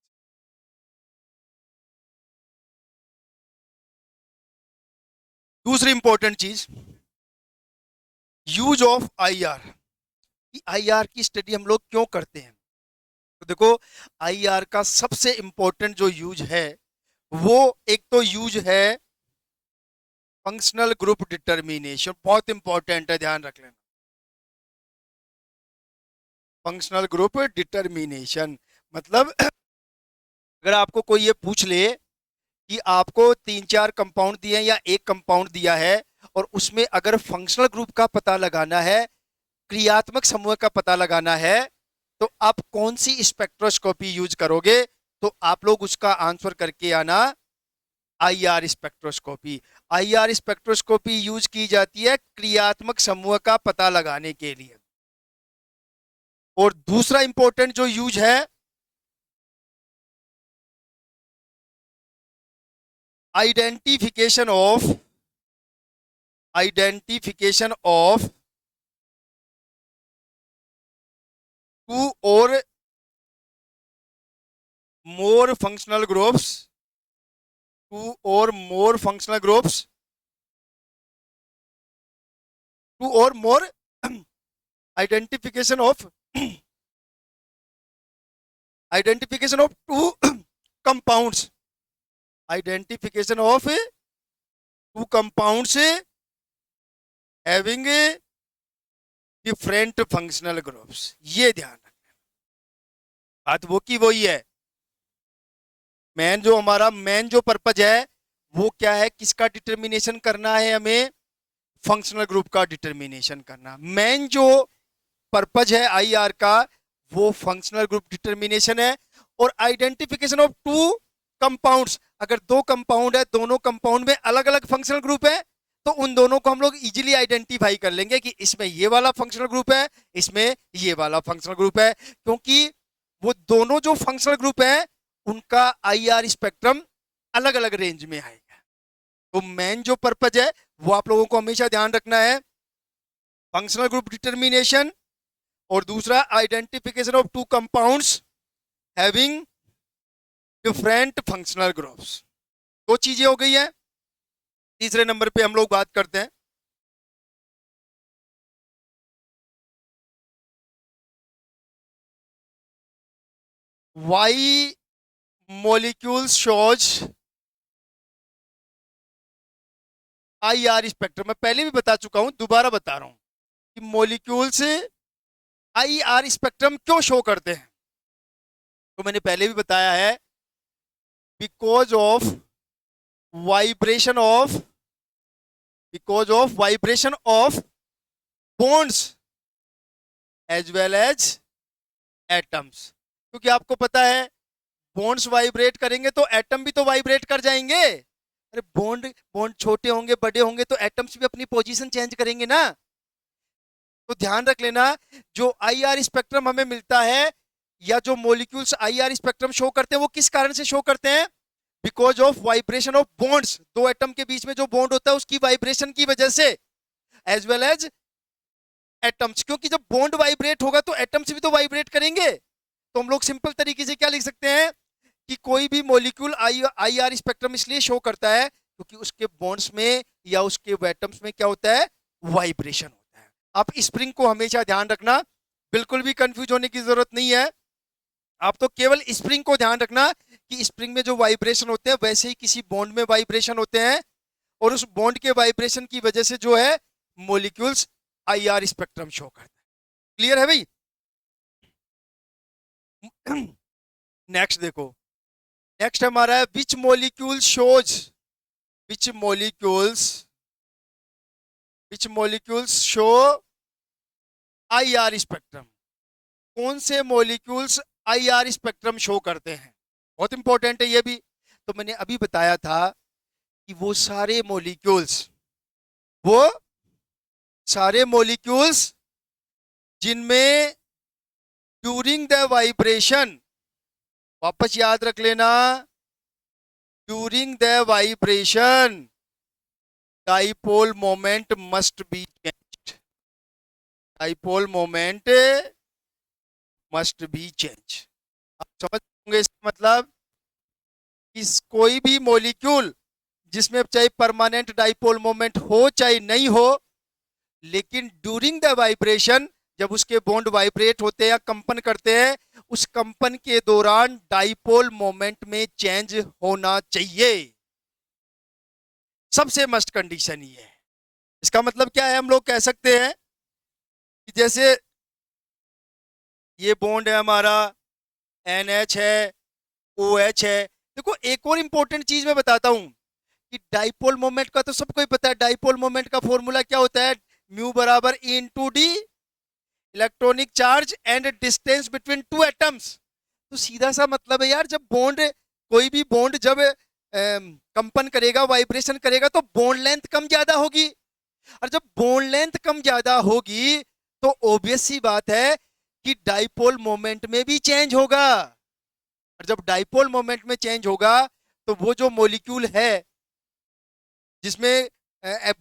दूसरी इंपॉर्टेंट चीज, यूज ऑफ आईआर। आईआर की स्टडी हम लोग क्यों करते हैं? तो देखो, आईआर का सबसे इंपॉर्टेंट जो यूज है वो एक तो यूज है फंक्शनल ग्रुप डिटर्मिनेशन। बहुत इंपॉर्टेंट है, ध्यान रख लेना। फंक्शनल ग्रुप डिटर्मिनेशन मतलब अगर आपको कोई ये पूछ ले कि आपको 3-4 कंपाउंड दिए हैं या एक कंपाउंड दिया है, और उसमें अगर फंक्शनल ग्रुप का पता लगाना है, क्रियात्मक समूह का पता लगाना है, तो आप कौन सी स्पेक्ट्रोस्कोपी यूज करोगे? तो आप लोग उसका आंसर करके आना IR spectroscopy. IR spectroscopy use की जाती है क्रियात्मक समूह का पता लगाने के लिए। और दूसरा इंपॉर्टेंट जो यूज है, identification of to or more functional groups, two or more functional groups, two or more identification of two compounds, identification of two compounds having different functional groups. ये ध्यान रखना, बात वो की वही है। मेन जो पर्पज है वो क्या है? किसका डिटर्मिनेशन करना है हमें? फंक्शनल ग्रुप का डिटर्मिनेशन करना। मेन जो पर्पज है आईआर का वो फंक्शनल ग्रुप डिटर्मिनेशन है। और आइडेंटिफिकेशन ऑफ टू कंपाउंड्स, अगर दो कंपाउंड है, दोनों कंपाउंड में अलग अलग फंक्शनल ग्रुप है, तो उन दोनों को हम लोग इजीली आइडेंटिफाई कर लेंगे कि इसमें ये वाला फंक्शनल ग्रुप है, इसमें ये वाला फंक्शनल ग्रुप है, क्योंकि वो दोनों जो फंक्शनल ग्रुप हैं उनका आईआर स्पेक्ट्रम अलग अलग रेंज में आएगा। तो मेन जो पर्पज है वो आप लोगों को हमेशा ध्यान रखना है, फंक्शनल ग्रुप डिटर्मिनेशन, और दूसरा identification of two compounds having different functional groups. दो चीजें हो गई हैं। तीसरे नंबर पे हम लोग बात करते हैं why molecules shows IR spectrum. मैं पहले भी बता चुका हूं, दोबारा बता रहा हूं कि मॉलिक्यूल्स आईआर स्पेक्ट्रम क्यों शो करते हैं। तो मैंने पहले भी बताया है, because of vibration of bonds as well as atoms. क्योंकि आपको पता है बॉन्ड्स वाइब्रेट करेंगे तो एटम भी तो वाइब्रेट कर जाएंगे। अरे बॉन्ड बॉन्ड छोटे होंगे बड़े होंगे तो एटम्स भी अपनी पोजीशन चेंज करेंगे ना। तो ध्यान रख लेना, जो आईआर स्पेक्ट्रम हमें मिलता है या जो मॉलिक्यूल्स आईआर स्पेक्ट्रम शो करते हैं वो किस कारण से शो करते हैं? Because of vibration of bonds, दो एटम के बीच में जो बॉन्ड होता है उसकी वाइब्रेशन की वजह से, एज वेल एज एटम्स। क्योंकि जब बॉन्ड वाइब्रेट होगा तो एटम्स भी तो वाइब्रेट करेंगे। तो हम लोग सिंपल तरीके से क्या लिख सकते हैं कि कोई भी मॉलिक्यूल आईआर स्पेक्ट्रम इसलिए शो करता है क्योंकि उसके बॉन्ड्स में या उसके एटम्स में क्या होता है? वाइब्रेशन होता है। आप स्प्रिंग को हमेशा ध्यान रखना, बिल्कुल भी कंफ्यूज होने की जरूरत नहीं है। आप तो केवल स्प्रिंग को ध्यान रखना कि स्प्रिंग में जो वाइब्रेशन होते हैं वैसे ही किसी बॉन्ड में वाइब्रेशन होते हैं, और उस बॉन्ड के वाइब्रेशन की वजह से जो है मॉलिक्यूल्स आईआर स्पेक्ट्रम शो करता है। क्लियर है भाई? नेक्स्ट देखो, नेक्स्ट हमारा है विच मॉलिक्यूल्स शो आईआर स्पेक्ट्रम। कौन से मॉलिक्यूल्स आईआर स्पेक्ट्रम शो करते हैं? बहुत इंपॉर्टेंट है ये भी। तो मैंने अभी बताया था कि वो सारे मॉलिक्यूल्स जिनमें ड्यूरिंग द वाइब्रेशन, वापस याद रख लेना, during the vibration dipole moment must be changed. Dipole moment must be change. आप समझ होंगे इसका मतलब, इस कोई भी मॉलिक्यूल जिसमें चाहे परमानेंट डाइपोल मोमेंट हो चाहे नहीं हो, लेकिन ड्यूरिंग द वाइब्रेशन, जब उसके बॉन्ड वाइब्रेट होते हैं या कंपन करते हैं, उस कंपन के दौरान डाइपोल मोमेंट में चेंज होना चाहिए। सबसे मस्ट कंडीशन ये है। इसका मतलब क्या है? हम लोग कह सकते हैं कि जैसे ये बॉन्ड है हमारा, NH है, OH है। देखो एक और इंपॉर्टेंट चीज मैं बताता हूं कि डाइपोल मोमेंट का तो सबको ही पता है। डाइपोल मोमेंट का फॉर्मूला क्या होता है? म्यू बराबर E into D, electronic charge and distance between two atoms. तो सीधा सा मतलब है यार, जब बॉन्ड, कोई भी बॉन्ड जब कंपन करेगा, वाइब्रेशन करेगा, तो बॉन्ड लेंथ कम ज्यादा होगी। और जब बॉन्ड लेंथ कम ज्यादा होगी तो ऑब्वियस सी बात है कि डाइपोल मोमेंट में भी चेंज होगा। और जब डाइपोल मोमेंट में चेंज होगा तो वो जो मॉलिक्यूल है जिसमें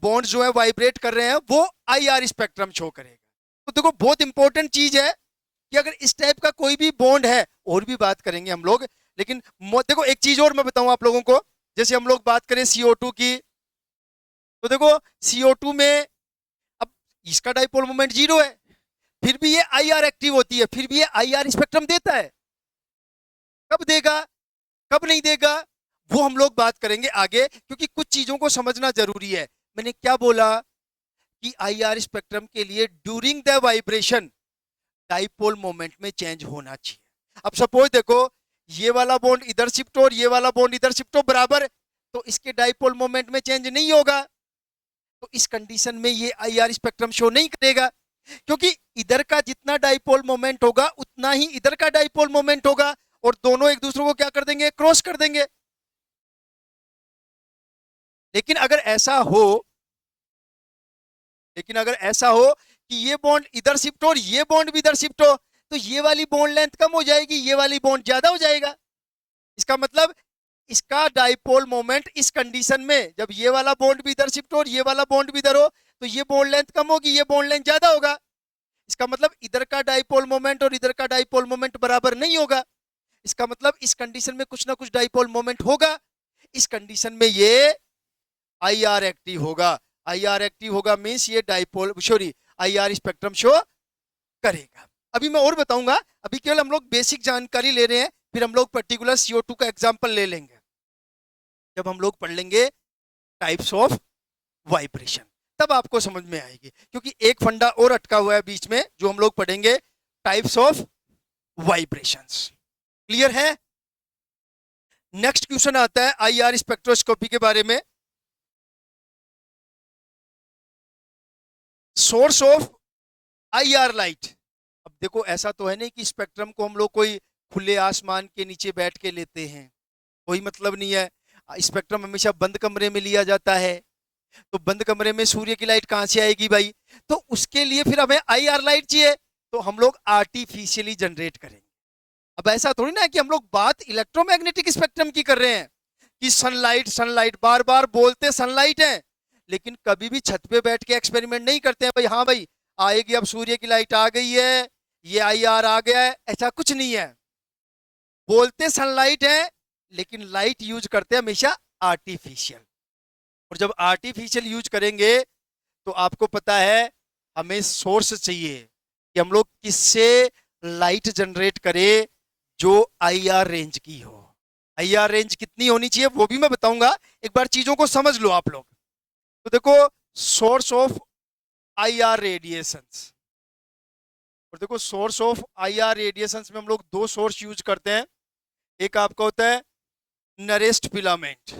बॉन्ड जो है वाइब्रेट कर रहे हैं वो आईआर स्पेक्ट्रम शो करेगा। तो देखो बहुत इंपॉर्टेंट चीज है कि अगर इस टाइप का कोई भी बॉन्ड है, और भी बात करेंगे हम लोग, लेकिन देखो एक चीज और मैं बताऊं आप लोगों को। जैसे हम लोग बात करें CO2 की, तो देखो CO2 में अब इसका डाइपोल मोमेंट 0 है, फिर भी ये आईआर एक्टिव होती है, फिर भी ये आईआर स्पेक्ट्रम देता है। कब देगा कब नहीं देगा वो हम लोग बात करेंगे आगे, क्योंकि कुछ चीजों को समझना जरूरी है। मैंने क्या बोला कि आईआर स्पेक्ट्रम के लिए during the vibration dipole moment में चेंज होना चाहिए। अब सपोज देखो ये वाला बॉन्ड इधर शिफ्ट हो और ये वाला बॉन्ड इधर शिफ्ट हो बराबर, तो इसके डाइपोल मोमेंट में चेंज नहीं होगा। तो इस कंडीशन में ये आईआर स्पेक्ट्रम शो नहीं करेगा, क्योंकि इधर का जितना डाइपोल मोमेंट होगा उतना ही इधर का डाइपोल मोमेंट होगा, और दोनों एक दूसरे को क्या कर देंगे? क्रॉस कर देंगे। लेकिन अगर ऐसा हो कि ये बॉन्ड इधर शिफ्ट हो और ये बॉन्ड भी इधर शिफ्ट हो, तो ये वाली बॉन्ड लेंथ कम हो जाएगी, ये वाली बॉन्ड ज्यादा हो जाएगा। इसका मतलब इसका डाइपोल मोमेंट इस कंडीशन में, जब ये वाला बॉन्ड भी इधर शिफ्ट हो और ये वाला बॉन्ड भी इधर हो, तो ये बॉन्ड लेंथ कम होगी, ये बॉन्ड लेंथ ज्यादा होगा। इसका मतलब इधर का डाइपोल मोमेंट और इधर का डाइपोल मोमेंट बराबर नहीं होगा। इसका मतलब इस कंडीशन में कुछ ना कुछ डाइपोल मोमेंट होगा। इस कंडीशन में ये आई आर एक्टिव होगा। आई आर एक्टिव होगा मीन्स ये dipole sorry I R spectrum show करेगा। अभी मैं और बताऊंगा, अभी केवल हम लोग बेसिक जानकारी ले रहे हैं, फिर हम लोग पर्टिकुलर CO2 का एग्जांपल ले लेंगे जब हम लोग पढ़ लेंगे टाइप्स ऑफ वाइब्रेशन, तब आपको समझ में आएगी। क्योंकि एक फंडा और अटका हुआ है बीच में जो हम लोग पढ़ेंगे, टाइप्स ऑफ वाइब्रेशंस। क्लियर है? नेक्स्ट क्वेश्चन आता है आईआर स्पेक्ट्रोस्कोपी के बारे में। Source of IR light. अब देखो ऐसा तो है नहीं कि स्पेक्ट्रम को हम लोग कोई खुले आसमान के नीचे बैठ के लेते हैं, कोई मतलब नहीं है। स्पेक्ट्रम हमेशा बंद कमरे में लिया जाता है, तो बंद कमरे में सूर्य की लाइट कहां से आएगी भाई? तो उसके लिए फिर हमें आईआर लाइट चाहिए, तो हम लोग आर्टिफिशियली जनरेट करेंगे। अब ऐसा थोड़ी ना है कि हम लोग बात इलेक्ट्रोमैग्नेटिक स्पेक्ट्रम की कर रहे हैं कि सनलाइट सनलाइट बार बार बोलते सनलाइट है, लेकिन कभी भी छत पे बैठ के एक्सपेरिमेंट नहीं करते हैं भाई हाँ भाई आएगी, अब सूर्य की लाइट आ गई है, ये आईआर आ गया है, ऐसा कुछ नहीं है। बोलते सनलाइट है लेकिन लाइट यूज करते हैं हमेशा आर्टिफिशियल। और जब आर्टिफिशियल यूज करेंगे तो आपको पता है हमें सोर्स चाहिए कि हम लोग किससे लाइट जनरेट करें जो आईआर रेंज की हो। आईआर रेंज कितनी होनी चाहिए वो भी मैं बताऊंगा, एक बार चीजों को समझ लो आप लोग। तो देखो सोर्स ऑफ आईआर रेडिएशंस, और देखो सोर्स ऑफ आईआर रेडिएशंस में हम लोग दो सोर्स यूज करते हैं। एक आपका होता है नरेस्ट फिलामेंट,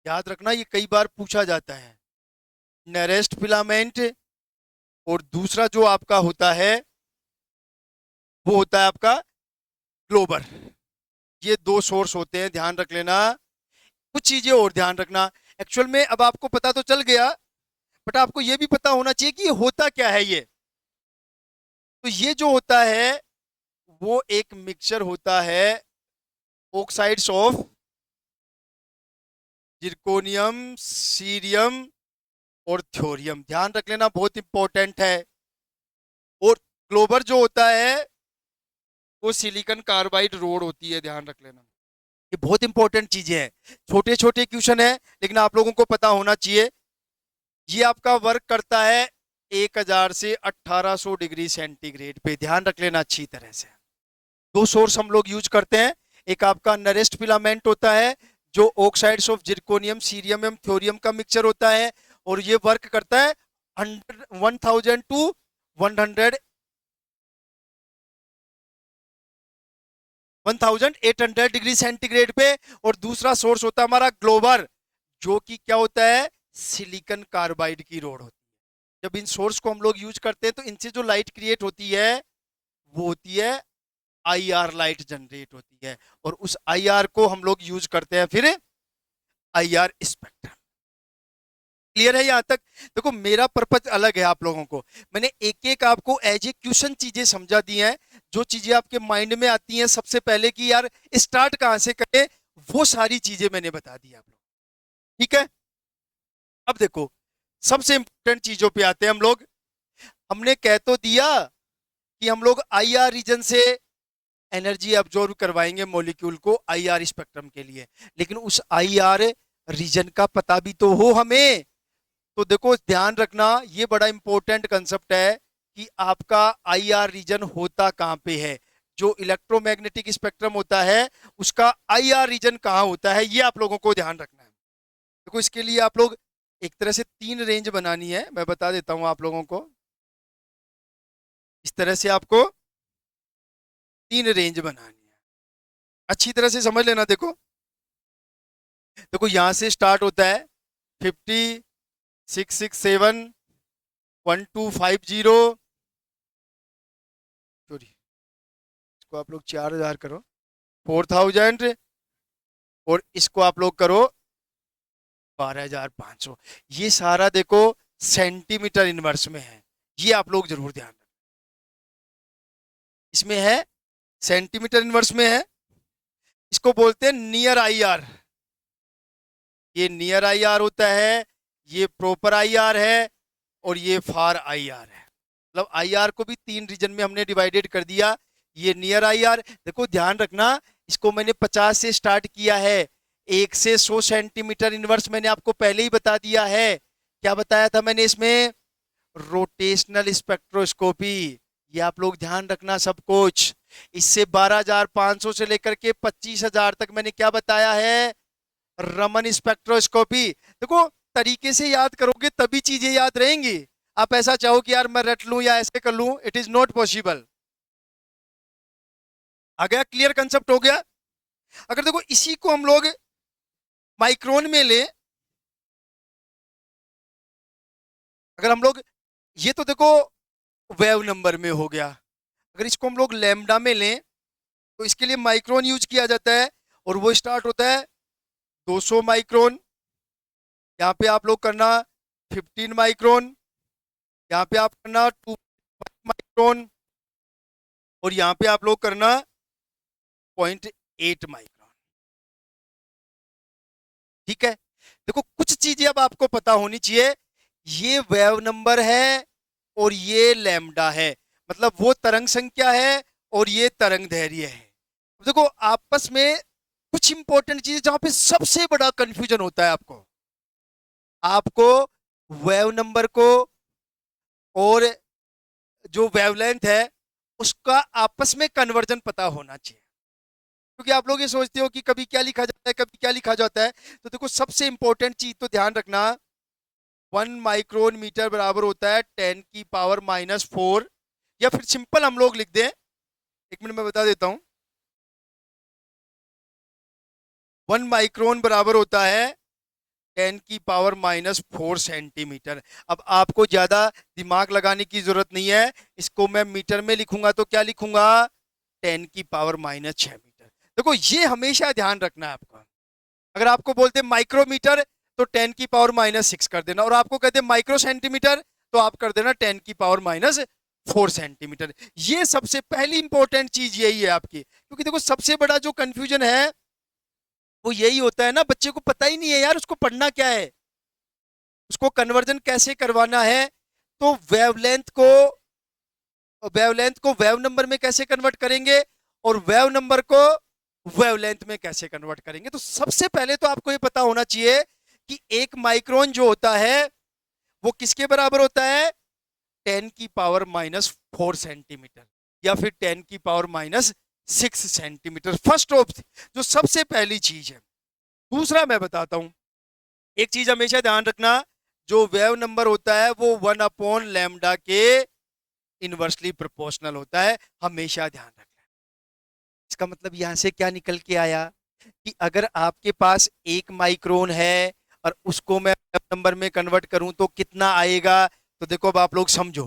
याद रखना ये कई बार पूछा जाता है, नरेस्ट फिलामेंट। और दूसरा जो आपका होता है वो होता है आपका ग्लोबर। ये दो सोर्स होते हैं, ध्यान रख लेना। कुछ चीजें और ध्यान रखना, एक्चुअल में अब आपको पता तो चल गया, बट आपको ये भी पता होना चाहिए कि ये होता क्या है। ये तो ये जो होता है वो एक मिक्सचर होता है ऑक्साइड्स ऑफ जिरकोनियम, सीरियम और थ्योरियम। ध्यान रख लेना, बहुत इंपॉर्टेंट है। और ग्लोबर जो होता है वो सिलिकॉन कार्बाइड रोड होती है, ध्यान रख लेना। ये बहुत इंपॉर्टेंट चीजें हैं, छोटे छोटे क्वेश्चन है लेकिन आप लोगों को पता होना चाहिए। ये आपका वर्क करता है 1000 से 1800 डिग्री सेंटीग्रेड पे, ध्यान रख लेना अच्छी तरह से। दो सोर्स हम लोग यूज करते हैं, एक आपका नरेस्ट फिलामेंट होता है जो ऑक्साइड्स ऑफ जिरकोनियम, सीरियम एवं थ्योरियम का मिक्सचर होता है, और ये वर्क करता है 1000 टू 1800 डिग्री सेंटीग्रेड पे। और दूसरा सोर्स होता है हमारा ग्लोबर, जो कि क्या होता है सिलिकॉन कार्बाइड की रोड होती है। जब इन सोर्स को हम लोग यूज करते हैं तो इनसे जो लाइट क्रिएट होती है वो होती है आईआर लाइट जनरेट होती है, और उस आईआर को हम लोग यूज करते हैं फिर आईआर स्पेक्ट्रम। क्लियर है यहां तक? देखो मेरा पर्पज अलग है, आप लोगों को मैंने एक एक आपको एज ए क्वेश्चन चीजें समझा दी हैं। जो चीजें आपके माइंड में आती हैं सबसे पहले कि यार स्टार्ट कहां से करें, वो सारी चीजें मैंने बता दी आप लोग। ठीक है, अब देखो सबसे इंपॉर्टेंट चीजों पे आते हैं हम लोग। हमने कह तो दिया कि हम लोग आईआर रीजन से एनर्जी अब्जॉर्व करवाएंगे मॉलिक्यूल को आईआर स्पेक्ट्रम के लिए, लेकिन उस आईआर रीजन का पता भी तो हो हमें। तो देखो ध्यान रखना, ये बड़ा इंपॉर्टेंट कंसेप्ट है कि आपका आईआर रीजन होता कहां पे है। जो इलेक्ट्रोमैग्नेटिक स्पेक्ट्रम होता है उसका आईआर रीजन कहां होता है, ये आप लोगों को ध्यान रखना है। देखो इसके लिए आप लोग एक तरह से 3 रेंज बनानी है, मैं बता देता हूं आप लोगों को। इस तरह से आपको 3 रेंज बनानी है, अच्छी तरह से समझ लेना। देखो देखो यहां से स्टार्ट होता है 50, 667, 1250, सॉरी इसको आप लोग 4000 करो, 4000, और इसको आप लोग करो 12500। ये सारा देखो सेंटीमीटर इनवर्स में है, ये आप लोग जरूर ध्यान रखें। किस में है, सेंटीमीटर इनवर्स में है। इसको बोलते हैं नियर आईआर। ये नियर आईआर होता है, ये प्रॉपर आईआर है, और ये फार आईआर है। मतलब आईआर को भी 3 रीजन में हमने डिवाइडेड कर दिया। ये नियर आईआर, देखो ध्यान रखना, इसको मैंने 50 से स्टार्ट किया है, 1 से 100 सेंटीमीटर इनवर्स मैंने आपको पहले ही बता दिया है। क्या बताया था मैंने इसमें, रोटेशनल स्पेक्ट्रोस्कोपी। ये आप लोग ध्यान रखना सब कुछ। इससे 12,500 से लेकर के 25,000 तक मैंने क्या बताया है, रमन स्पेक्ट्रोस्कोपी। देखो तरीके से याद करोगे तभी चीजें याद रहेंगी। आप ऐसा चाहो कि यार मैं रट लूं या ऐसे कर लूं, इट इज नॉट पॉसिबल। आ गया, क्लियर कंसेप्ट हो गया। अगर देखो इसी को हम लोग माइक्रोन में ले, अगर हम लोग, ये तो देखो वेव नंबर में हो गया, अगर इसको हम लोग लैम्डा में लें तो इसके लिए माइक्रोन यूज किया जाता है, और वो स्टार्ट होता है 200 माइक्रोन। यहाँ पे आप लोग करना 15 माइक्रोन, यहाँ पे आप करना 2 माइक्रोन, और यहाँ पे आप लोग करना 0.8 माइक्रोन। ठीक है, देखो कुछ चीजें अब आपको पता होनी चाहिए। ये वेव नंबर है और ये लैम्डा है, मतलब वो तरंग संख्या है और ये तरंग दैर्घ्य है। अब देखो आपस में कुछ इंपॉर्टेंट चीजें जहां पे सबसे बड़ा कंफ्यूजन होता है आपको, आपको वेव नंबर को और जो वेवलेंथ है उसका आपस में कन्वर्जन पता होना चाहिए। क्योंकि आप लोग ये सोचते हो कि कभी क्या लिखा जाता है, कभी क्या लिखा जाता है। तो देखो सबसे इंपॉर्टेंट चीज तो ध्यान रखना, 1 माइक्रोन मीटर बराबर होता है 10⁻⁻⁴, या फिर सिंपल हम लोग लिख दें, 1 मिनट में बता देता हूं। 1 माइक्रोन बराबर होता है 10⁻⁻⁴ सेंटीमीटर। अब आपको ज्यादा दिमाग लगाने की जरूरत नहीं है, इसको मैं मीटर में लिखूंगा तो क्या लिखूंगा, 10⁻⁻⁶ मीटर। देखो ये हमेशा ध्यान रखना है आपको। अगर आपको बोलते माइक्रोमीटर तो 10⁻⁻6 कर देना, और आपको कहते माइक्रो सेंटीमीटर तो आप कर देना 10⁻⁴ सेंटीमीटर। ये सबसे पहली इंपॉर्टेंट चीज यही है आपकी, क्योंकि देखो सबसे बड़ा जो कंफ्यूजन है वो यही होता है ना, बच्चे को पता ही नहीं है यार उसको पढ़ना क्या है, उसको कन्वर्जन कैसे करवाना है। तो वेवलेंथ को वेव नंबर में कैसे कन्वर्ट करेंगे, और वेव नंबर को वेवलेंथ में कैसे कन्वर्ट करेंगे। तो सबसे पहले तो आपको ये पता होना चाहिए कि 1 माइक्रोन जो होता है वो किसके बराबर होता है, 10⁻⁻⁴ सेंटीमीटर, या फिर 10⁻⁻�6 सेंटीमीटर। फर्स्ट ऑफ जो सबसे पहली चीज है। दूसरा मैं बताता हूं, एक चीज हमेशा ध्यान रखना, जो वेव नंबर होता है वो 1/λ के इनवर्सली प्रोपोर्शनल होता है, हमेशा ध्यान रखना। इसका मतलब यहां से क्या निकल के आया कि अगर आपके पास 1 माइक्रोन है और उसको मैं वेव नंबर में कन्वर्ट करूं तो कितना आएगा। तो देखो अब आप लोग समझो,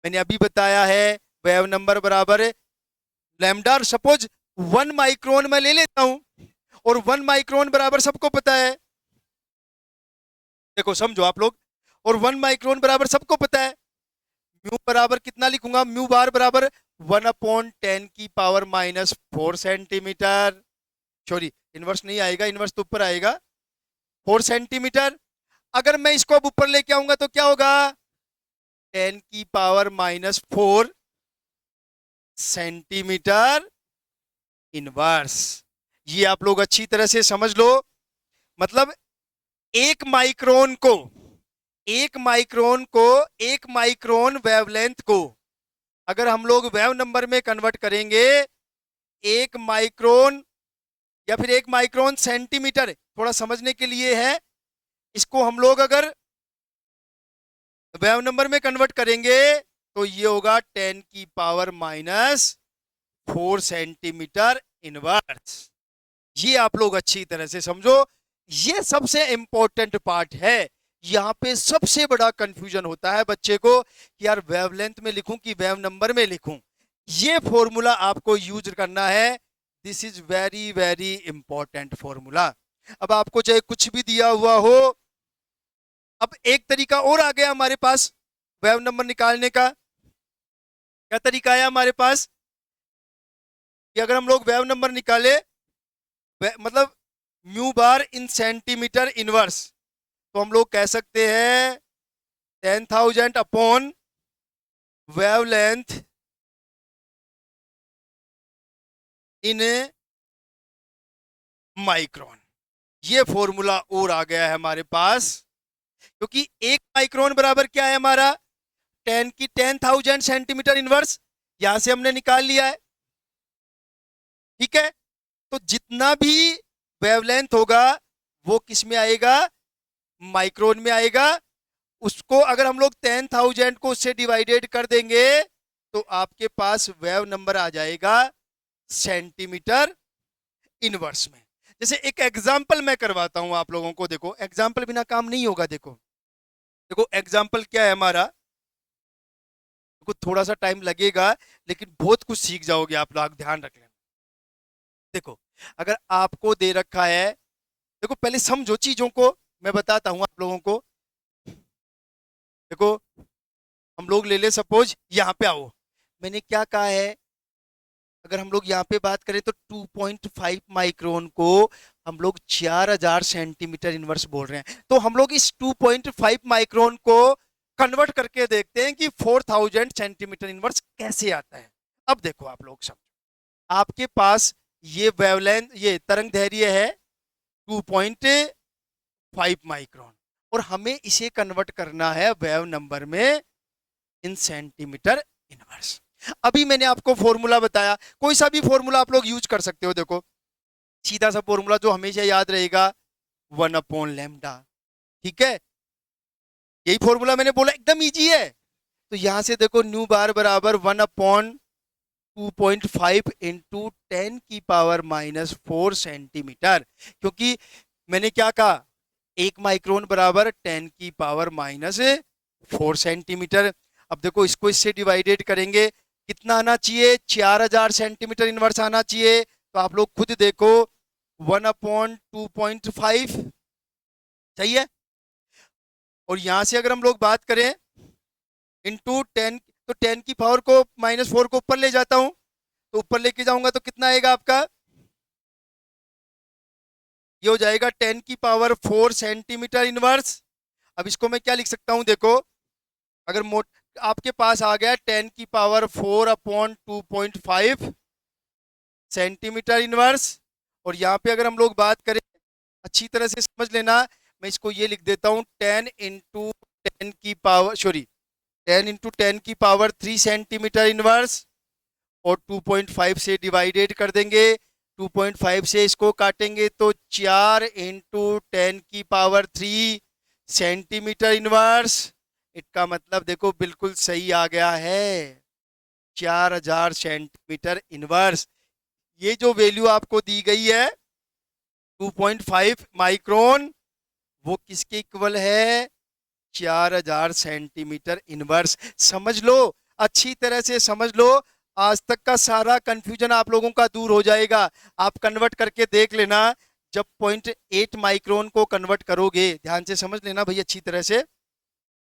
मैंने अभी बताया है वेव नंबर बराबर लैम्डा, और सपोज 1 माइक्रोन मैं ले लेता हूं, और 1 माइक्रोन बराबर सबको पता है, देखो समझो आप लोग, और 1 माइक्रोन बराबर सबको पता है, म्यू बराबर कितना लिखूंगा, म्यू बार बराबर 1/10⁻⁴ सेंटीमीटर। सॉरी इनवर्स नहीं आएगा, इनवर्स तो ऊपर आएगा, 4 सेंटीमीटर। अगर मैं इसको अब ऊपर लेके आऊंगा तो क्या होगा, 10⁻⁴ सेंटीमीटर इनवर्स। ये आप लोग अच्छी तरह से समझ लो। मतलब 1 माइक्रोन को 1 माइक्रोन वेवलेंथ को अगर हम लोग वेव नंबर में कन्वर्ट करेंगे, 1 माइक्रोन या फिर 1 माइक्रोन सेंटीमीटर, थोड़ा समझने के लिए है, इसको हम लोग अगर वेव नंबर में कन्वर्ट करेंगे तो ये होगा 10⁻⁴ सेंटीमीटर इनवर्स। ये आप लोग अच्छी तरह से समझो, ये सबसे इंपॉर्टेंट पार्ट है। यहां पे सबसे बड़ा कंफ्यूजन होता है बच्चे को कि यार वेवलेंथ में लिखूं कि वेव नंबर में लिखूं। ये फॉर्मूला आपको यूज करना है, this is very very important formula. अब आपको चाहे कुछ भी दिया हुआ हो, अब एक तरीका और आ गया हमारे पास वेव नंबर निकालने का। क्या तरीका है हमारे पास, कि अगर हम लोग वेव नंबर निकाले मतलब म्यू बार इन सेंटीमीटर इनवर्स, तो हम लोग कह सकते हैं 10,000 अपॉन वेवलेंथ इन माइक्रोन। ये फॉर्मूला और आ गया है हमारे पास, क्योंकि एक माइक्रोन बराबर क्या है हमारा 10,000 सेंटीमीटर इनवर्स, यहां से हमने निकाल लिया है। ठीक है, तो जितना भी वेवलेंथ होगा वो किस में आएगा, माइक्रोन में आएगा। उसको अगर हम लोग 10,000 को उससे डिवाइडेड कर देंगे तो आपके पास वेव नंबर आ जाएगा सेंटीमीटर इनवर्स में। जैसे एक एग्जांपल मैं करवाता हूं आप लोगों को, देखो एग्जांपल बिना काम नहीं होगा। देखो देखो एग्जांपल क्या है हमारा, देखो थोड़ा सा टाइम लगेगा लेकिन बहुत कुछ सीख जाओगे आप लोग, ध्यान रख लेना। देखो अगर आपको दे रखा है, देखो पहले समझो चीजों को, मैं बताता हूं आप लोगों को। देखो हम लोग ले ले सपोज, यहां पे आओ, मैंने क्या कहा है, अगर हम लोग यहाँ पे बात करें तो 2.5 माइक्रोन को हम लोग 4,000 सेंटीमीटर इनवर्स बोल रहे हैं। तो हम लोग इस 2.5 माइक्रोन को कन्वर्ट करके देखते हैं कि 4,000 सेंटीमीटर इनवर्स कैसे आता है। अब देखो आप लोग समझो, आपके पास ये वेवलेंथ, ये तरंग दैर्घ्य है 2.5 माइक्रोन, और हमें इसे कन्वर्ट करना है वेव नंबर में इन सेंटीमीटर इनवर्स। अभी मैंने आपको फॉर्मूला बताया, कोई सा भी फॉर्मूला आप लोग यूज कर सकते हो। देखो सीधा सा फॉर्मूला जो हमेशा याद रहेगा 1/λ। ठीक है, यही फॉर्मूला मैंने बोला, एकदम इजी है। तो यहां से देखो न्यू बार बराबर 1/2.5 इंटू 10⁻⁻4 सेंटीमीटर, क्योंकि मैंने क्या कहा, 1 माइक्रोन बराबर 10⁻⁻4 सेंटीमीटर। अब देखो इसको इससे डिवाइडेड करेंगे, कितना आना चाहिए, 4,000 सेंटीमीटर इनवर्स आना चाहिए। तो आप लोग खुद देखो 1/2.5 सही है। और यहां से अगर हम लोग बात करें इंटू 10, तो 10⁻⁴ को -4 को ऊपर ले जाता हूं, तो ऊपर लेके जाऊंगा तो कितना आएगा आपका, ये हो जाएगा 10⁻⁴ सेंटीमीटर इनवर्स। अब इसको मैं क्या लिख सकता हूं, देखो अगर आपके पास आ गया 10⁻⁴/2.5 सेंटीमीटर इनवर्स, और यहाँ पे अगर हम लोग बात करें, अच्छी तरह से समझ लेना, मैं इसको ये लिख देता हूँ 10 इंटू 10⁻³ सेंटीमीटर इनवर्स, और 2.5 से डिवाइडेड कर देंगे। 2.5 से इसको काटेंगे तो 4 इंटू 10⁻³ सेंटीमीटर इनवर्स। इसका मतलब देखो बिल्कुल सही आ गया है, 4,000 सेंटीमीटर इनवर्स। ये जो वैल्यू आपको दी गई है 2.5 माइक्रोन, वो किसके इक्वल है, 4,000 सेंटीमीटर इनवर्स। समझ लो, अच्छी तरह से समझ लो, आज तक का सारा कंफ्यूजन आप लोगों का दूर हो जाएगा। आप कन्वर्ट करके देख लेना, जब 0.8 माइक्रोन को कन्वर्ट करोगे, ध्यान से समझ लेना भाई अच्छी तरह से,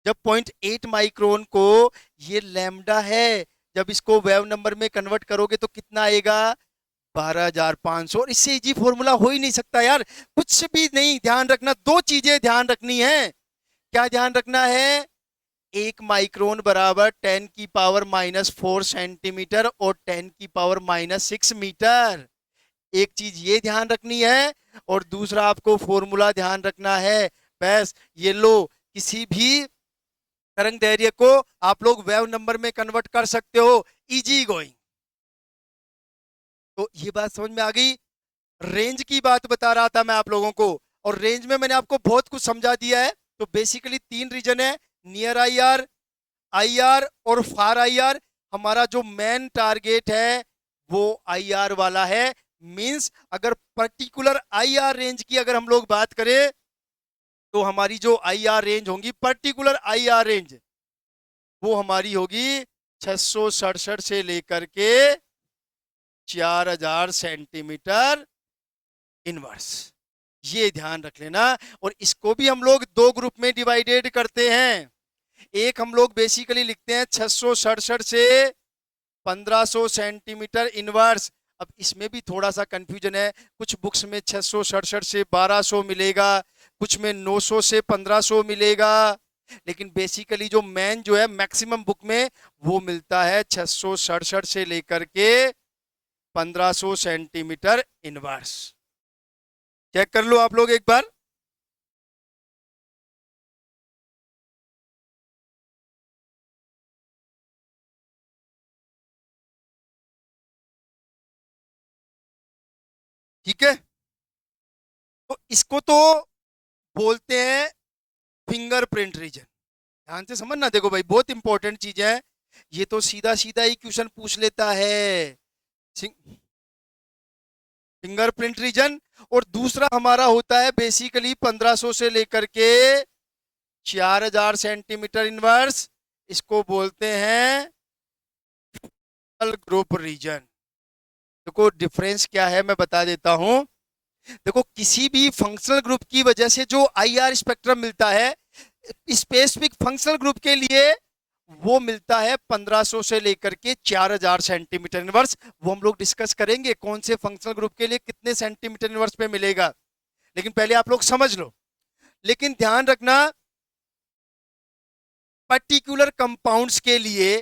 जब 0.8 माइक्रोन को, ये लैम्डा है, जब इसको वेव नंबर में कन्वर्ट करोगे तो कितना आएगा, 12,500। और इससे इजी फॉर्मूला हो ही नहीं सकता यार, कुछ भी नहीं। ध्यान रखना, दो चीजें ध्यान रखनी है। क्या ध्यान रखना है, 1 माइक्रोन बराबर 10⁻⁻4 सेंटीमीटर और 10⁻⁻6 मीटर। एक चीज ये ध्यान रखनी है, और दूसरा आपको फॉर्मूला ध्यान रखना है। बस ये लो, किसी भी तरंग दैर्घ्य को आप लोग वेव नंबर में कन्वर्ट कर सकते हो, इजी गोइंग। तो ये बात समझ में आ गई। रेंज की बात बता रहा था मैं आप लोगों को, और रेंज में मैंने आपको बहुत कुछ समझा दिया है। तो बेसिकली 3 रीजन है, नियर आईआर, आईआर और फार आईआर। हमारा जो मेन टारगेट है वो आईआर वाला है। मींस अगर पर्टिकुलर आईआर रेंज की अगर हम लोग बात करें, तो हमारी जो आईआर रेंज होगी, पर्टिकुलर आईआर रेंज, वो हमारी होगी 667 से लेकर के 4,000 सेंटीमीटर इनवर्स। ये ध्यान रख लेना। और इसको भी हम लोग 2 ग्रुप में डिवाइडेड करते हैं। एक हम लोग बेसिकली लिखते हैं 667 से 1,500 सेंटीमीटर इनवर्स। अब इसमें भी थोड़ा सा कंफ्यूजन है, कुछ बुक्स में 667 से 1200 मिलेगा, कुछ में 900 से 1500 मिलेगा, लेकिन बेसिकली जो मैन जो है मैक्सिमम बुक में वो मिलता है 667 से लेकर के 1500 सेंटीमीटर इनवर्स। चेक कर लो आप लोग एक बार। ठीक है, तो इसको तो बोलते हैं फिंगरप्रिंट रीजन। ध्यान से समझना, देखो भाई बहुत इंपॉर्टेंट चीज है, ये तो सीधा सीधा ही क्वेश्चन पूछ लेता है। फिंगरप्रिंट रीजन, और दूसरा हमारा होता है बेसिकली 1500 से लेकर के 4000 सेंटीमीटर इनवर्स, इसको बोलते हैं ग्रुप रीजन। देखो डिफरेंस क्या है मैं बता देता हूं। देखो किसी भी फंक्शनल ग्रुप की वजह से जो आईआर स्पेक्ट्रम मिलता है, स्पेसिफिक फंक्शनल ग्रुप के लिए वो मिलता है 1500 से लेकर के 4000 सेंटीमीटर इनवर्स। वो हम लोग डिस्कस करेंगे कौन से फंक्शनल ग्रुप के लिए कितने सेंटीमीटर इनवर्स पे मिलेगा, लेकिन पहले आप लोग समझ लो। लेकिन ध्यान रखना, पर्टिकुलर कंपाउंड्स के लिए,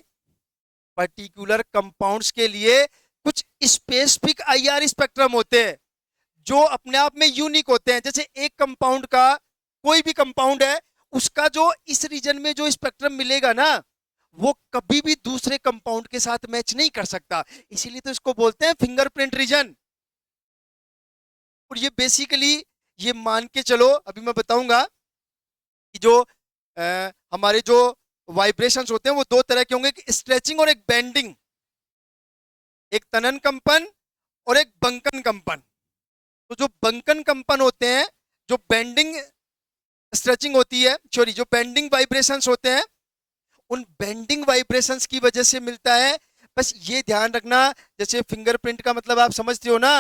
पर्टिकुलर कंपाउंड्स के लिए कुछ स्पेसिफिक आईआर स्पेक्ट्रम होते हैं जो अपने आप में यूनिक होते हैं। जैसे एक कंपाउंड का, कोई भी कंपाउंड है, उसका जो इस रीजन में जो स्पेक्ट्रम मिलेगा ना, वो कभी भी दूसरे कंपाउंड के साथ मैच नहीं कर सकता, इसीलिए तो इसको बोलते हैं फिंगरप्रिंट रीजन। और ये बेसिकली ये मान के चलो, अभी मैं बताऊंगा कि जो हमारे जो वाइब्रेशंस होते हैं वो दो तरह के होंगे, एक स्ट्रेचिंग और एक बेंडिंग, एक तनन कंपन और एक बंकन कंपन। तो जो बंकन कंपन होते हैं, जो बेंडिंग स्ट्रेचिंग होती है, सॉरी जो बेंडिंग वाइब्रेशंस होते हैं, उन बेंडिंग वाइब्रेशंस की वजह से मिलता है। बस ये ध्यान रखना, जैसे फिंगरप्रिंट का मतलब आप समझते हो ना,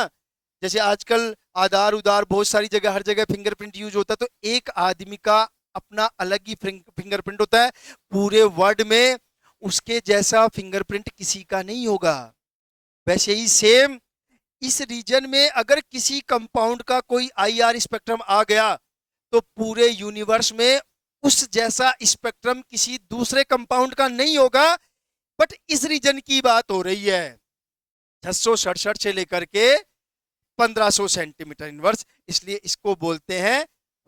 जैसे आजकल आधार उधार बहुत सारी जगह, हर जगह फिंगरप्रिंट यूज होता है, तो एक आदमी का अपना अलग ही फिंगरप्रिंट होता है, पूरे वर्ल्ड में उसके जैसा फिंगरप्रिंट किसी का नहीं होगा। वैसे ही सेम इस रीजन में अगर किसी कंपाउंड का कोई आईआर स्पेक्ट्रम आ गया, तो पूरे यूनिवर्स में उस जैसा स्पेक्ट्रम किसी दूसरे कंपाउंड का नहीं होगा। बट इस रीजन की बात हो रही है 667 से लेकर के 1500 सेंटीमीटर इनवर्स, इसलिए इसको बोलते हैं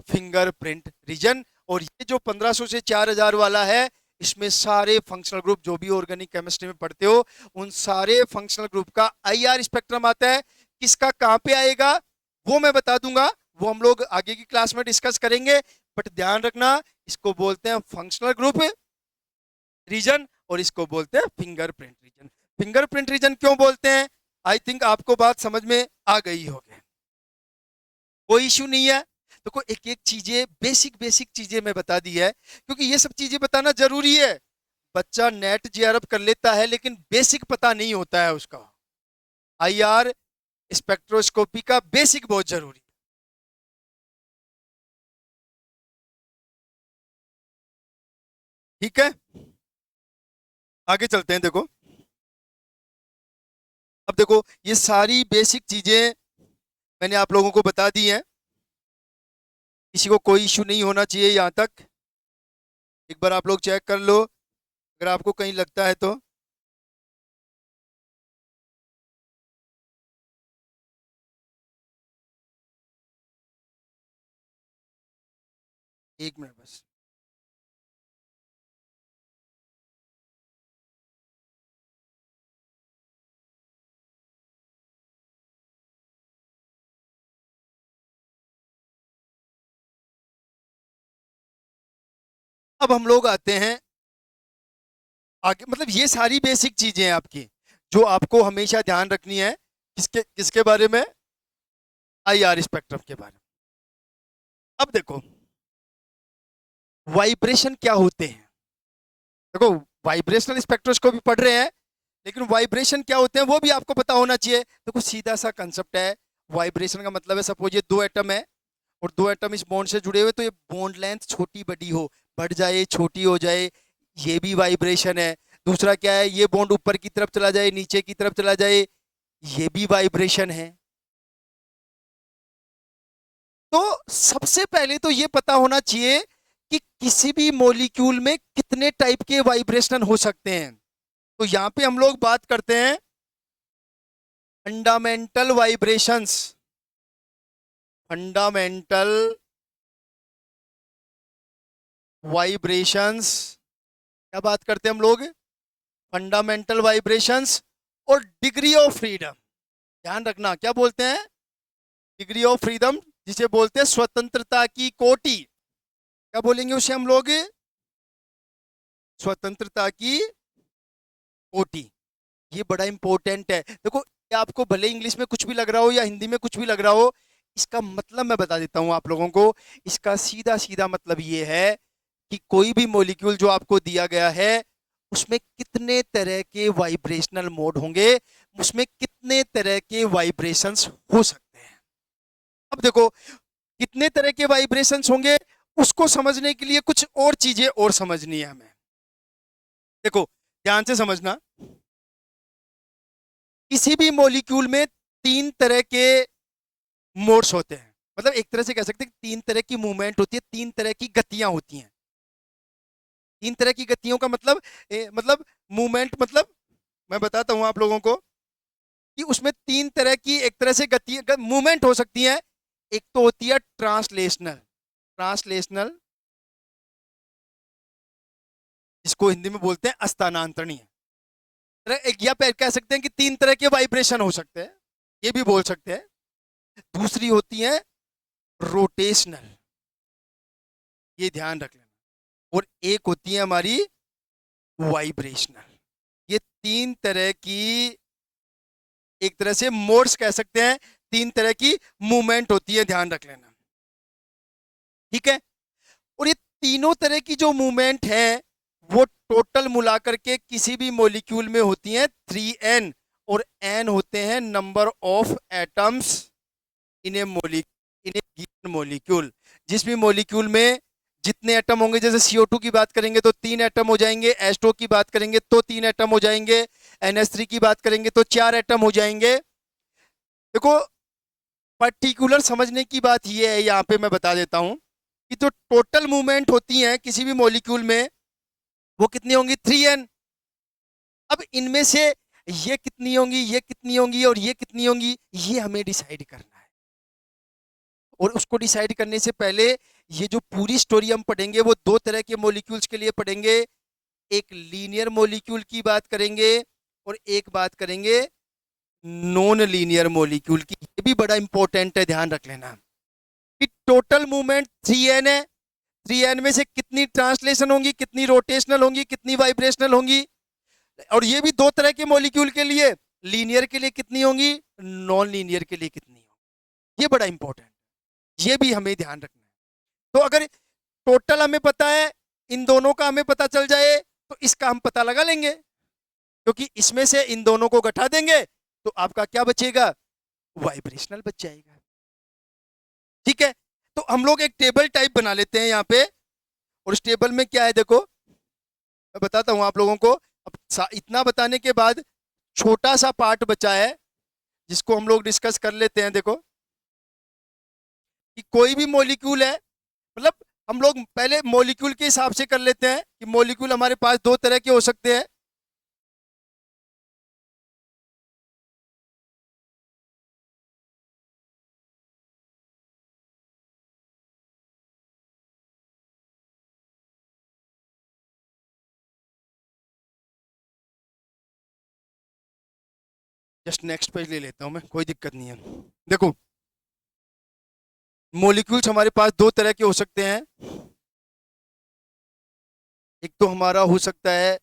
फिंगरप्रिंट रीजन। और ये जो 1500 से 4000 वाला है, इसमें सारे फंक्शनल ग्रुप जो भी ऑर्गेनिक केमिस्ट्री में पढ़ते हो, उन सारे फंक्शनल ग्रुप का आईआर स्पेक्ट्रम आता है। किसका कहां पे आएगा वो मैं बता दूंगा, वो हम लोग आगे की क्लास में डिस्कस करेंगे। बट ध्यान रखना, इसको बोलते हैं फंक्शनल ग्रुप रीजन और इसको बोलते हैं फिंगरप्रिंट रीजन। फिंगरप्रिंट रीजन क्यों बोलते हैं, आई थिंक आपको बात समझ में आ गई होगी, कोई इश्यू नहीं है। देखो एक एक चीजें, बेसिक बेसिक चीजें मैं बता दी है, क्योंकि ये सब चीजें बताना जरूरी है। बच्चा नेट जेआरएफ कर लेता है लेकिन बेसिक पता नहीं होता है उसका। आईआर स्पेक्ट्रोस्कोपी का बेसिक बहुत जरूरी है। ठीक है, आगे चलते हैं। देखो अब देखो, ये सारी बेसिक चीजें मैंने आप लोगों को बता दी हैं, किसी को कोई इश्यू नहीं होना चाहिए यहां तक। एक बार आप लोग चेक कर लो अगर आपको कहीं लगता है तो। एक मिनट बस। अब हम लोग आते हैं आगे, मतलब ये सारी बेसिक चीजें हैं आपकी जो आपको हमेशा ध्यान रखनी है। किसके किसके बारे में, आईआर स्पेक्ट्रम के बारे में। अब देखो वाइब्रेशन क्या होते हैं। देखो वाइब्रेशनल स्पेक्ट्रोस्कोपी पढ़ रहे हैं, लेकिन वाइब्रेशन क्या होते हैं वो भी आपको पता होना चाहिए। देखो सीधा सा कंसेप्ट है, वाइब्रेशन का मतलब है सपोज ये दो एटम है और दो एटम इस बॉन्ड से जुड़े हुए, तो ये बॉन्ड लेंथ छोटी बड़ी हो, बढ़ जाए छोटी हो जाए, ये भी वाइब्रेशन है। दूसरा क्या है, ये बॉन्ड ऊपर की तरफ चला जाए नीचे की तरफ चला जाए, ये भी वाइब्रेशन है। तो सबसे पहले तो ये पता होना चाहिए कि किसी भी मॉलिक्यूल में कितने टाइप के वाइब्रेशन हो सकते हैं। तो यहां पे हम लोग बात करते हैं फंडामेंटल वाइब्रेशंस। फंडामेंटल वाइब्रेशंस, क्या बात करते हैं हम लोग? फंडामेंटल वाइब्रेशंस और डिग्री ऑफ फ्रीडम। ध्यान रखना, क्या बोलते हैं? डिग्री ऑफ फ्रीडम, जिसे बोलते हैं स्वतंत्रता की कोटि। क्या बोलेंगे उसे हम लोग? स्वतंत्रता की कोटि। ये बड़ा इंपॉर्टेंट है। देखो, ये आपको भले इंग्लिश में कुछ भी लग रहा हो या हिंदी में कुछ भी लग रहा हो, इसका मतलब मैं बता देता हूं आप लोगों को। इसका सीधा सीधा मतलब ये है कि कोई भी मॉलिक्यूल जो आपको दिया गया है, उसमें कितने तरह के वाइब्रेशनल मोड होंगे, उसमें कितने तरह के वाइब्रेशंस हो सकते हैं। अब देखो, कितने तरह के वाइब्रेशंस होंगे, उसको समझने के लिए कुछ और चीजें और समझनी है हमें। देखो, ध्यान से समझना। किसी भी मॉलिक्यूल में तीन तरह के मोड्स होते हैं। मतलब एक तरह से कह सकते हैं कि तीन तरह की मूवमेंट होती है, तीन तरह की गतियां होती हैं। तीन तरह की गतियों का मतलब मतलब मूवमेंट, मतलब मैं बताता हूं आप लोगों को कि उसमें तीन तरह की एक तरह से गति मूवमेंट हो सकती है। एक तो होती है ट्रांसलेशनल। ट्रांसलेशनल, जिसको हिंदी में बोलते हैं स्थानांतरणीय। एक या कह सकते हैं कि तीन तरह के वाइब्रेशन हो सकते हैं, ये भी बोल सकते हैं। दूसरी होती है रोटेशनल, ये ध्यान रख लेना। और एक होती है हमारी वाइब्रेशनल। ये तीन तरह की, एक तरह से मोड्स कह सकते हैं, तीन तरह की मूवमेंट होती है, ध्यान रख लेना। ठीक है। और ये तीनों तरह की जो मूवमेंट है, वो टोटल मिलाकर के किसी भी मॉलिक्यूल में होती है 3n। और n होते हैं number of atoms in A given molecule. जिस भी मॉलिक्यूल में जितने एटम होंगे, जैसे CO2 की बात करेंगे तो तीन एटम हो जाएंगे, H2O की बात करेंगे तो तीन एटम हो जाएंगे, NH3 की बात करेंगे तो चार एटम हो जाएंगे। देखो, पर्टिकुलर समझने की बात यह है, यहाँ पे मैं बता देता हूं कि जो टोटल मूवमेंट होती है किसी भी मॉलिक्यूल में, वो कितनी होंगी? 3n। अब इनमें से ये कितनी होंगी, ये कितनी होंगी और ये कितनी होंगी, ये हमें डिसाइड करना है। और उसको डिसाइड करने से पहले ये जो पूरी स्टोरी हम पढ़ेंगे, वो दो तरह के मॉलिक्यूल्स के लिए पढ़ेंगे। एक लीनियर मॉलिक्यूल की बात करेंगे और एक बात करेंगे नॉन लीनियर मॉलिक्यूल की। ये भी बड़ा इंपॉर्टेंट है, ध्यान रख लेना कि टोटल मूवमेंट 3n है। 3n में से कितनी ट्रांसलेशन होंगी, कितनी रोटेशनल होंगी, कितनी वाइब्रेशनल होंगी। और ये भी दो तरह के मॉलिक्यूल के लिए, लीनियर के लिए कितनी होंगी, नॉन लीनियर के लिए कितनी होंगी। ये बड़ा इंपॉर्टेंट, ये भी हमें ध्यान रखना है। तो अगर टोटल हमें पता है, इन दोनों का हमें पता चल जाए, तो इसका हम पता लगा लेंगे, क्योंकि इसमें से इन दोनों को घटा देंगे तो आपका क्या बचेगा? वाइब्रेशनल बच जाएगा। ठीक है। तो हम लोग एक टेबल टाइप बना लेते हैं यहाँ पे। और उस टेबल में क्या है, देखो मैं बताता हूँ आप लोगों को। अब इतना बताने के बाद छोटा सा पार्ट बचा है, जिसको हम लोग डिस्कस कर लेते हैं। देखो कि कोई भी मॉलिक्यूल है, मतलब हम लोग पहले मॉलिक्यूल के हिसाब से कर लेते हैं कि मॉलिक्यूल हमारे पास दो तरह के हो सकते हैं। जस्ट नेक्स्ट पेज ले लेता हूं मैं, कोई दिक्कत नहीं है। देखो, मॉलिक्यूल्स हमारे पास दो तरह के हो सकते हैं। एक तो हमारा हो सकता है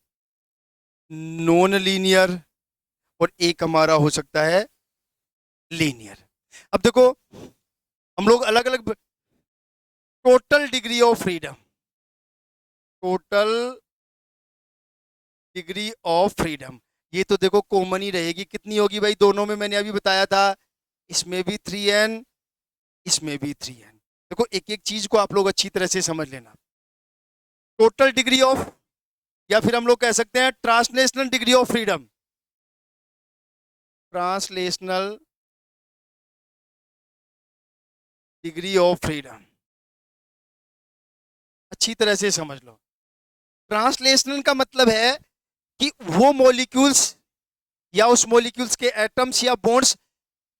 नॉन लीनियर और एक हमारा हो सकता है लीनियर। अब देखो, हम लोग अलग अलग total degree of freedom, total degree of freedom, ये तो देखो कॉमन ही रहेगी। कितनी होगी भाई दोनों में? मैंने अभी बताया था, इसमें भी 3n, इसमें भी 3n। देखो, एक एक चीज को आप लोग अच्छी तरह से समझ लेना। टोटल डिग्री ऑफ, या फिर हम लोग कह सकते हैं translational degree of freedom. Translational degree of freedom, अच्छी तरह से समझ लो। ट्रांसलेशनल का मतलब है कि वो मॉलिक्यूल्स या उस मॉलिक्यूल्स के एटम्स या बॉन्ड्स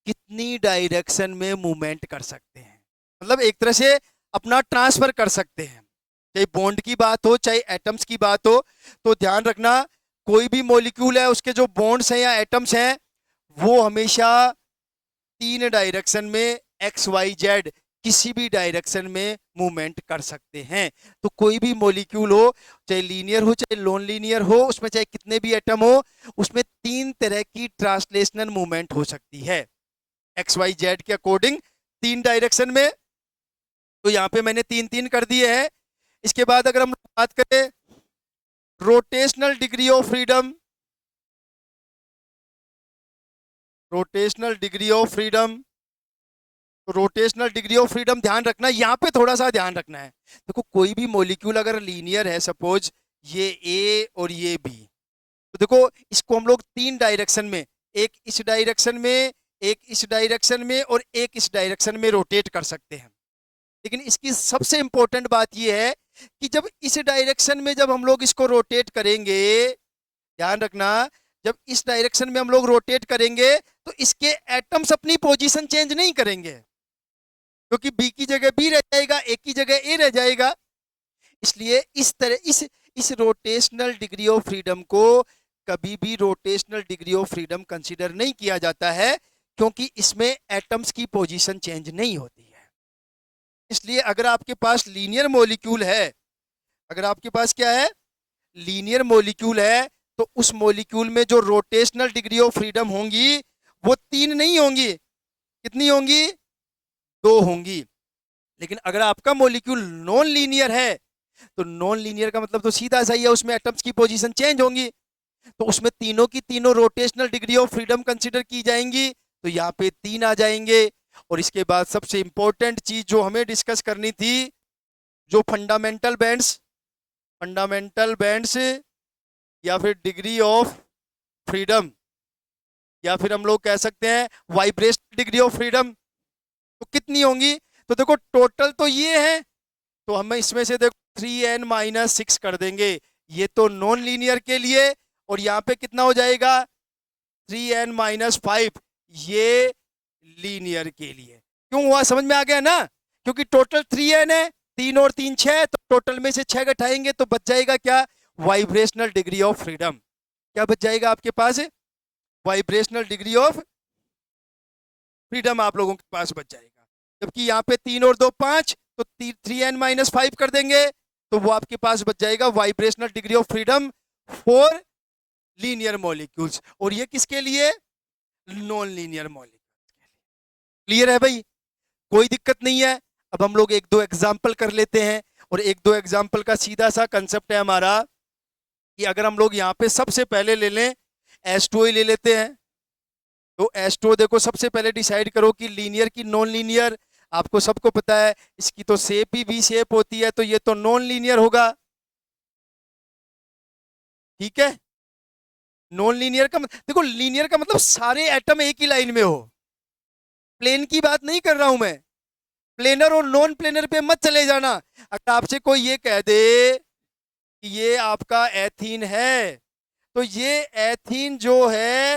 कितनी डायरेक्शन में मूवमेंट कर सकते हैं, मतलब एक तरह से अपना ट्रांसफर कर सकते हैं। चाहे बॉन्ड की बात हो चाहे एटम्स की बात हो, तो ध्यान रखना कोई भी मॉलिक्यूल है उसके जो बॉन्ड्स हैं या एटम्स हैं वो हमेशा तीन डायरेक्शन में एक्स वाई जेड किसी भी डायरेक्शन में मूवमेंट कर सकते हैं। तो कोई भी मॉलिक्यूल हो, चाहे लीनियर हो चाहे नॉन लीनियर हो, उसमें चाहे कितने भी एटम हो, उसमें तीन तरह की ट्रांसलेशनल मूवमेंट हो सकती है एक्स वाई जेड के अकॉर्डिंग, तीन डायरेक्शन में। तो यहाँ पे मैंने तीन तीन कर दिए हैं। इसके बाद अगर हम बात करें rotational degree of freedom, rotational degree of freedom, तो रोटेशनल डिग्री ऑफ फ्रीडम ध्यान रखना, यहाँ पे थोड़ा सा ध्यान रखना है। देखो कोई भी मॉलिक्यूल अगर लीनियर है, सपोज ये ए और ये बी, तो देखो इसको हम लोग तीन डायरेक्शन में, एक इस डायरेक्शन में, एक इस डायरेक्शन में और एक इस डायरेक्शन में रोटेट कर सकते हैं। लेकिन इसकी सबसे इंपॉर्टेंट बात यह है कि जब इस डायरेक्शन में जब हम लोग इसको रोटेट करेंगे, ध्यान रखना, जब इस डायरेक्शन में हम लोग रोटेट करेंगे तो इसके एटम्स अपनी पोजीशन चेंज नहीं करेंगे, क्योंकि बी की जगह बी रह जाएगा, ए की जगह ए रह जाएगा। इसलिए इस तरह इस रोटेशनल डिग्री ऑफ फ्रीडम को कभी भी rotational degree of freedom consider नहीं किया जाता है, क्योंकि इसमें एटम्स की पोजीशन चेंज नहीं होती है। इसलिए अगर आपके पास लीनियर मॉलिक्यूल है, अगर आपके पास क्या है, लीनियर मॉलिक्यूल है, तो उस मॉलिक्यूल में जो रोटेशनल डिग्री ऑफ फ्रीडम होंगी वो तीन नहीं होंगी, कितनी होंगी, दो होंगी। लेकिन अगर आपका मॉलिक्यूल नॉन लीनियर है, तो नॉन लीनियर का मतलब तो सीधा सा ही है, उसमें एटम्स की पोजीशन चेंज होंगी, तो उसमें तीनों की तीनों rotational degree of freedom consider की जाएंगी, तो यहाँ पे तीन आ जाएंगे। और इसके बाद सबसे इंपॉर्टेंट चीज जो हमें डिस्कस करनी थी, जो फंडामेंटल बैंड्स या फिर डिग्री ऑफ फ्रीडम, या फिर हम लोग कह सकते हैं वाइब्रेशनल डिग्री ऑफ फ्रीडम, तो कितनी होंगी। तो देखो टोटल तो ये है, तो हम इसमें से देखो 3n-6 कर देंगे, ये तो नॉन लीनियर के लिए, और यहाँ पे कितना हो जाएगा 3n-5, ये लीनियर के लिए। क्यों हुआ, समझ में आ गया ना, क्योंकि टोटल 3n है, तीन और तीन छह, तो टोटल में से छह घटाएंगे तो बच जाएगा क्या, वाइब्रेशनल डिग्री ऑफ फ्रीडम। क्या बच जाएगा आपके पास, वाइब्रेशनल डिग्री ऑफ फ्रीडम आप लोगों के पास बच जाएगा। जबकि यहाँ पे तीन और दो पांच, तो 3n-5 कर देंगे, तो वो आपके पास बच जाएगा vibrational degree of freedom for linear molecules. और ये किसके लिए, नॉन लीनियर मॉलिक्यूल्स के लिए। क्लियर है भाई, कोई दिक्कत नहीं है। अब हम लोग एक दो एग्जाम्पल कर लेते हैं, और एक दो एग्जाम्पल का सीधा सा कंसेप्ट है हमारा कि अगर हम लोग यहाँ पे सबसे पहले ले लें H2O ही ले लेते हैं, तो H2O देखो सबसे पहले डिसाइड करो कि लीनियर की नॉन लीनियर। आपको सबको पता है इसकी तो शेप ही वी शेप होती है, तो ये तो नॉन लीनियर होगा, ठीक है। नॉन लीनियर का देखो, लीनियर का मतलब सारे एटम एक ही लाइन में हो, प्लेन की बात नहीं कर रहा हूं मैं, प्लेनर और नॉन प्लेनर पे मत चले जाना। अगर आपसे कोई ये कह दे कि ये आपका एथीन है, तो ये एथीन जो है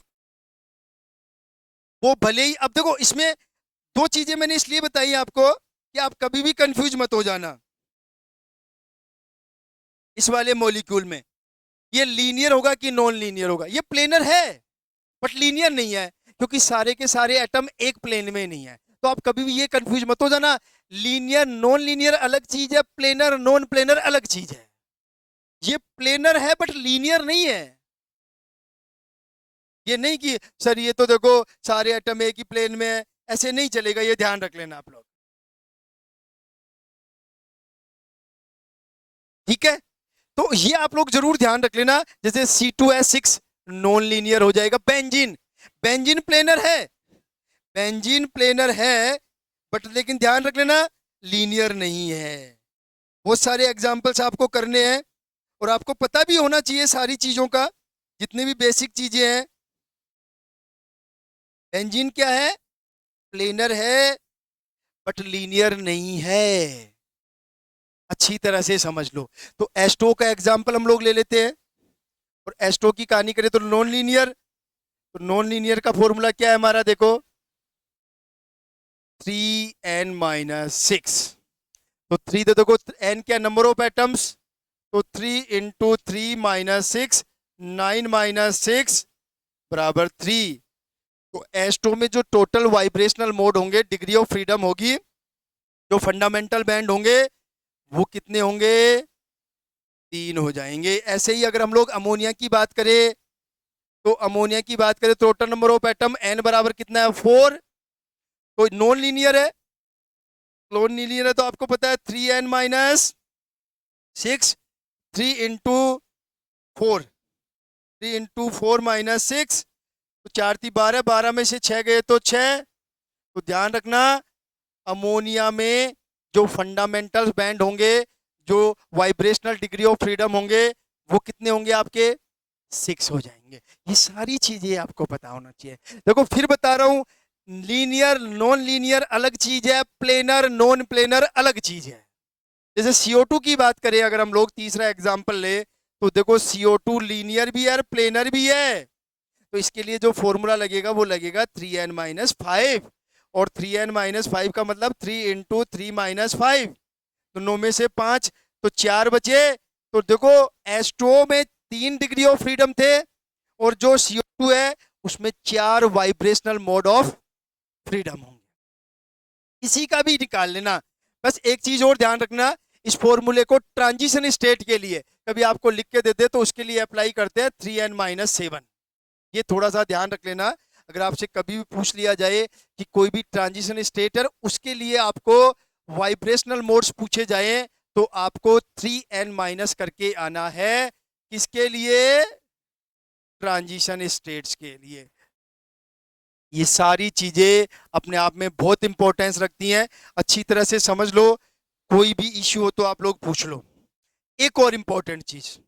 वो भले ही, अब देखो इसमें दो चीजें मैंने इसलिए बताई आपको कि आप कभी भी कंफ्यूज मत हो जाना। इस वाले मॉलिक्यूल में ये लीनियर होगा कि नॉन लीनियर होगा, ये प्लेनर है बट लीनियर नहीं है, क्योंकि सारे के सारे एटम एक प्लेन में नहीं है। तो आप कभी भी ये कंफ्यूज मत हो जाना, लीनियर नॉन लीनियर अलग चीज है, प्लेनर नॉन प्लेनर अलग चीज है। ये प्लेनर है बट लीनियर नहीं है। ये नहीं कि सर ये तो देखो सारे एटम एक ही प्लेन में है, ऐसे नहीं चलेगा, ये ध्यान रख लेना आप लोग, ठीक है। तो ये आप लोग जरूर ध्यान रख लेना, जैसे C2H6 नॉन लीनियर हो जाएगा। बेंजीन, बेंजीन प्लेनर है, बेंजीन प्लेनर है, बट लेकिन ध्यान रख लेना लीनियर नहीं है। बहुत सारे एग्जाम्पल्स आपको करने हैं, और आपको पता भी होना चाहिए सारी चीजों का, जितनी भी बेसिक चीजें हैं। बेंजीन क्या है? प्लेनर है बट लीनियर नहीं है। अच्छी तरह से समझ लो। तो एस्टो का एग्जांपल हम लोग ले लेते हैं, और एस्टो की कहानी करें तो नॉन लीनियर। तो नॉन लीनियर का फॉर्मूला क्या है हमारा? देखो, 3n-6। तो 3 तो देखो, n क्या, नंबर ऑफ एटम्स, तो 3 × 3 - 6, 9 - 6 बराबर 3। तो एस्टो में जो टोटल वाइब्रेशनल मोड होंगे, डिग्री ऑफ फ्रीडम होगी, जो फंडामेंटल बैंड होंगे, वो कितने होंगे? 3 हो जाएंगे। ऐसे ही अगर हम लोग अमोनिया की बात करें, तो अमोनिया की बात करें, total number of atom n बराबर कितना है? 4। तो नॉन लीनियर है। नॉन लीनियर है तो आपको पता है 3n - 6, 3 × 4, 3 × 4 - 6, तो 4 × 12, 12 में से 6 गए तो 6। तो ध्यान रखना, अमोनिया में जो फंडामेंटल बैंड होंगे, जो वाइब्रेशनल डिग्री ऑफ फ्रीडम होंगे, वो कितने होंगे आपके? 6 हो जाएंगे। ये सारी चीजें आपको पता होना चाहिए। देखो फिर बता रहा हूं, लीनियर नॉन लीनियर अलग चीज है, प्लेनर नॉन प्लेनर अलग चीज है। जैसे CO2 की बात करें अगर हम लोग, तीसरा एग्जांपल ले, तो देखो CO2 लीनियर भी है और प्लेनर भी है। तो इसके लिए जो फॉर्मूला लगेगा वो लगेगा 3n - 5। और 3n - 5 का मतलब 3 × 3 - 5। तो 9 में से 5, तो 4 बचे। तो देखो, एस्ट्रो में 3 डिग्री ऑफ फ्रीडम थे, और जो CO2 है उसमें 4 वाइब्रेशनल मोड ऑफ फ्रीडम होंगे। इसी का भी निकाल लेना। बस एक चीज और ध्यान रखना, इस फॉर्मूले को ट्रांजिशन स्टेट के लिए कभी आपको लिख के देते तो उसके लिए अप्लाई करते हैं 3n - 7। ये थोड़ा सा ध्यान रख लेना। अगर आपसे कभी भी पूछ लिया जाए कि कोई भी ट्रांजिशन स्टेट है, उसके लिए आपको वाइब्रेशनल मोड्स पूछे जाए, तो आपको 3n माइनस करके आना है। किसके लिए? ट्रांजिशन स्टेट्स के लिए। ये सारी चीजें अपने आप में बहुत इंपॉर्टेंस रखती हैं, अच्छी तरह से समझ लो। कोई भी इश्यू हो तो आप लोग पूछ लो। एक और इंपॉर्टेंट चीज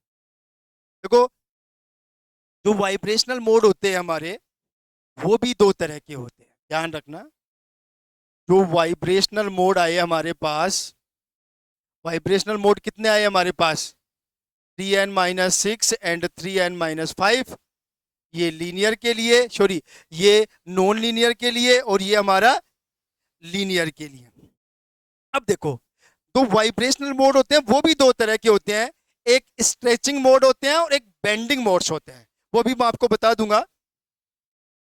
देखो, जो वाइब्रेशनल मोड होते हैं हमारे, वो भी 2 तरह के होते हैं, ध्यान रखना। जो वाइब्रेशनल मोड आए हमारे पास, वाइब्रेशनल मोड कितने आए हमारे पास? 3n - 6 and 3n - 5। ये लीनियर के लिए, सॉरी, ये नॉन लीनियर के लिए, और ये हमारा लीनियर के लिए। अब देखो, तो वाइब्रेशनल मोड होते हैं वो भी 2 तरह के होते हैं। एक स्ट्रेचिंग मोड होते हैं और एक बेंडिंग मोड्स होते हैं। वो भी मैं आपको बता दूंगा।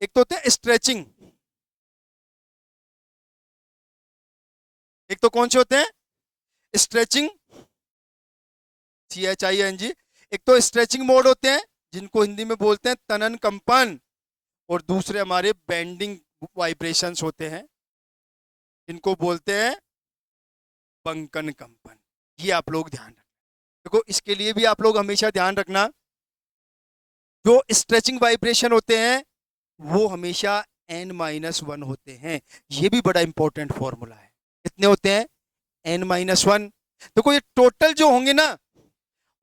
एक तो होते हैं स्ट्रेचिंग, एक तो कौन से होते हैं? Stretching, CHING। एक तो स्ट्रेचिंग मोड होते हैं जिनको हिंदी में बोलते हैं तनन कंपन, और दूसरे हमारे बेंडिंग वाइब्रेशंस होते हैं जिनको बोलते हैं बंकन कंपन। ये आप लोग ध्यान रखना। देखो, इसके लिए भी आप लोग हमेशा ध्यान रखना, जो स्ट्रेचिंग वाइब्रेशन होते हैं वो हमेशा n-1 होते हैं। ये भी बड़ा इंपॉर्टेंट फॉर्मूला है। कितने होते हैं? n-1। देखो, ये टोटल जो होंगे ना,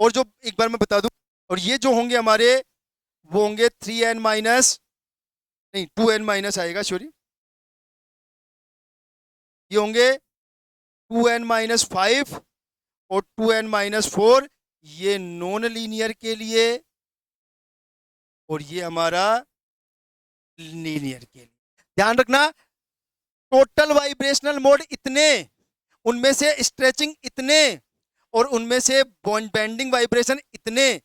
और जो एक बार मैं बता दूं, और ये जो होंगे हमारे, वो होंगे 3n माइनस, नहीं 2n माइनस आएगा, सॉरी, ये होंगे 2n - 5 और 2n - 4। ये नॉन लीनियर के लिए, और ये हमारा लीनियर के लिए। ध्यान रखना, टोटल वाइब्रेशनल मोड इतने, उनमें से स्ट्रेचिंग इतने, और उनमें से बेंडिंग वाइब्रेशन इतने,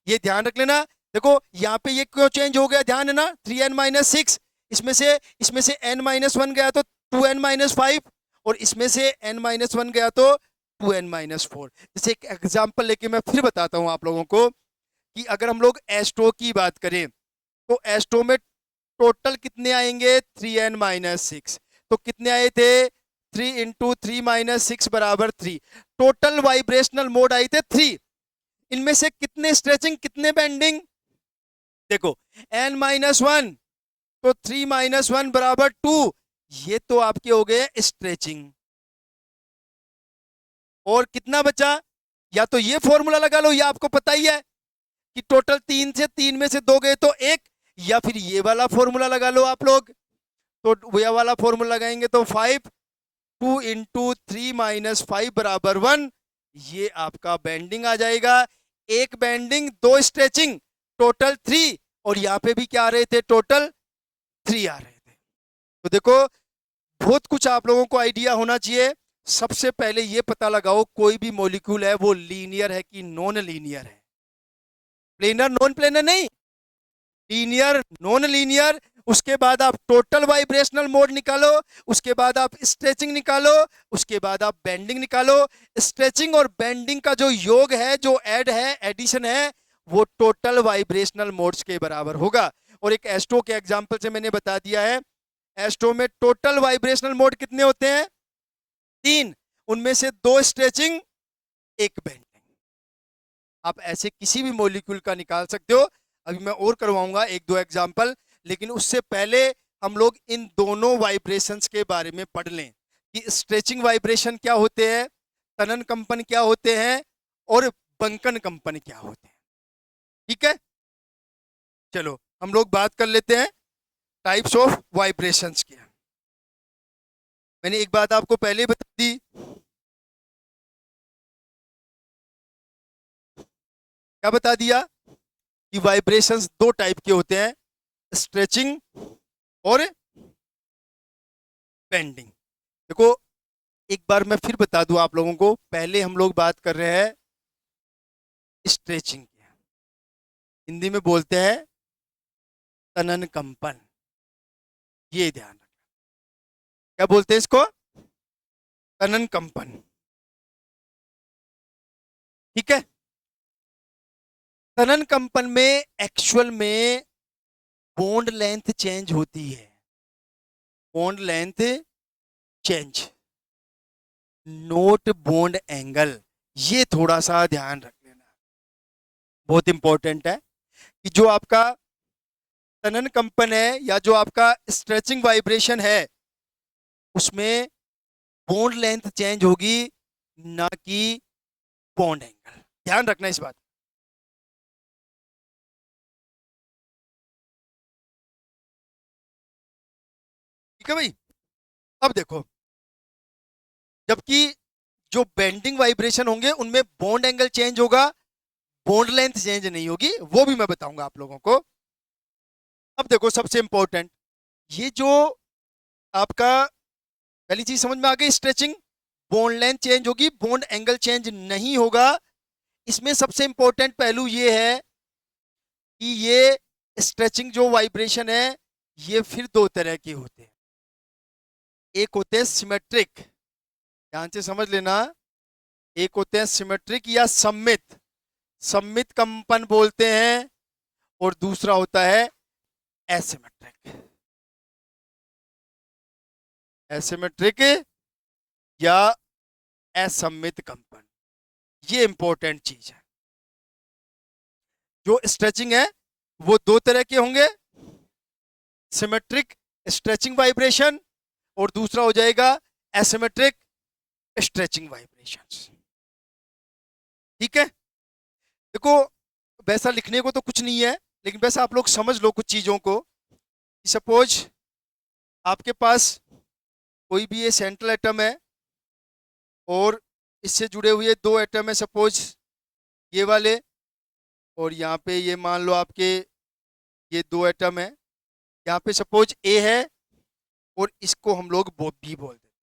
ये ध्यान रख लेना। देखो यहाँ पे ये क्यों चेंज हो गया, ध्यान है ना, 3n - 6, इसमें से n-1 गया तो 2n - 5, और इसमें से n-1 गया तो 2n - 4। जैसे एक एग्जांपल लेके मैं फिर बताता हूं आप लोगों को, कि अगर हम लोग एस्ट्रो की बात करें, तो एस्ट्रो में टोटल कितने आएंगे? 3n - 6। तो कितने आए थे? 3 × 3 - 6 बराबर 3। टोटल वाइब्रेशनल मोड आए थे 3। इनमें से कितने स्ट्रेचिंग, कितने बेंडिंग? देखो, n-1, तो 3 - 1 बराबर 2। ये तो आपके हो गए स्ट्रेचिंग। और कितना बचा? या तो ये फॉर्मूला लगा लो, या आपको पता ही है कि टोटल 3 से 3 में से 2 गए तो 1, या फिर ये वाला फॉर्मूला लगा लो आप लोग, तो वह वाला फॉर्मूला लगाएंगे तो 5, 2 इंटू 3 माइनस 5 बराबर 1, ये आपका बेंडिंग आ जाएगा। एक बेंडिंग, दो स्ट्रेचिंग, टोटल 3, और यहाँ पे भी क्या आ रहे थे, टोटल 3 आ रहे थे। तो देखो बहुत कुछ आप लोगों को आइडिया होना चाहिए। सबसे पहले ये पता लगाओ कोई भी मॉलिक्यूल है वो लीनियर है कि नॉन लीनियर है। प्लेनर नॉन प्लेनर नहीं, लीनियर नॉन लीनियर। उसके बाद आप टोटल वाइब्रेशनल मोड निकालो, उसके बाद आप स्ट्रेचिंग निकालो, उसके बाद आप बेंडिंग निकालो। स्ट्रेचिंग और बेंडिंग का जो योग है, जो ऐड है, एडिशन है, वो टोटल वाइब्रेशनल मोड्स के बराबर होगा। और एक एस्ट्रो के एग्जांपल से मैंने बता दिया है, एस्ट्रो में टोटल वाइब्रेशनल मोड कितने होते हैं, 3, उनमें से 2 स्ट्रेचिंग, 1 बेंडिंग। आप ऐसे किसी भी मॉलिक्यूल का निकाल सकते हो। अभी मैं और करवाऊंगा 1-2 एग्जांपल, लेकिन उससे पहले हम लोग इन दोनों वाइब्रेशंस के बारे में पढ़ लें कि स्ट्रेचिंग वाइब्रेशन क्या होते हैं, तनन कंपन क्या होते हैं, और बंकन कंपन क्या होते हैं। ठीक है, चलो हम लोग बात कर लेते हैं टाइप्स ऑफ वाइब्रेशंस की। मैंने एक बात आपको पहले बता दी, क्या बता दिया कि वाइब्रेशंस 2 टाइप के होते हैं, स्ट्रेचिंग और बेंडिंग। देखो एक बार मैं फिर बता दूं आप लोगों को, पहले हम लोग बात कर रहे हैं स्ट्रेचिंग की, हिंदी में बोलते हैं तनन कंपन। ये ध्यान रखना, क्या बोलते हैं इसको, तनन कंपन। ठीक है, तनन कंपन में एक्चुअल में बॉन्ड लेंथ चेंज होती है, bond length change, note bond angle. ये थोड़ा सा ध्यान रख लेना, बहुत इंपॉर्टेंट है कि जो आपका तनन कंपन है या जो आपका स्ट्रेचिंग वाइब्रेशन है, उसमें बॉन्ड लेंथ चेंज होगी, ना कि बॉन्ड एंगल। ध्यान रखना इस बात। ठीक है भाई, अब देखो, जबकि जो बेंडिंग वाइब्रेशन होंगे उनमें बॉन्ड एंगल चेंज होगा, बॉन्ड लेंथ चेंज नहीं होगी, वो भी मैं बताऊंगा आप लोगों को। अब देखो सबसे इंपॉर्टेंट, ये जो आपका पहली चीज समझ में आ गई, स्ट्रेचिंग, बॉन्ड लेंथ चेंज होगी, बॉन्ड एंगल चेंज नहीं होगा। इसमें सबसे इंपॉर्टेंट पहलू ये है कि ये स्ट्रेचिंग जो वाइब्रेशन है, ये फिर 2 तरह के होते हैं। एक होते हैं सिमेट्रिक, ध्यान से समझ लेना, एक होते हैं सिमेट्रिक या सममित, सममित कंपन बोलते हैं, और दूसरा होता है एसिमेट्रिक, एसिमेट्रिक या असम्मित कंपन। ये इंपॉर्टेंट चीज है। जो स्ट्रेचिंग है वो 2 तरह के होंगे, सिमेट्रिक स्ट्रेचिंग वाइब्रेशन, और दूसरा हो जाएगा एसिमेट्रिक स्ट्रेचिंग वाइब्रेशंस। ठीक है, देखो वैसा लिखने को तो कुछ नहीं है, लेकिन वैसा आप लोग समझ लो कुछ चीजों को। सपोज आपके पास कोई भी ये सेंट्रल एटम है और इससे जुड़े हुए 2 एटम है, सपोज ये वाले, और यहाँ पे ये मान लो आपके ये 2 एटम है, यहाँ पे सपोज ए है और इसको हम लोग बी बोलते हैं।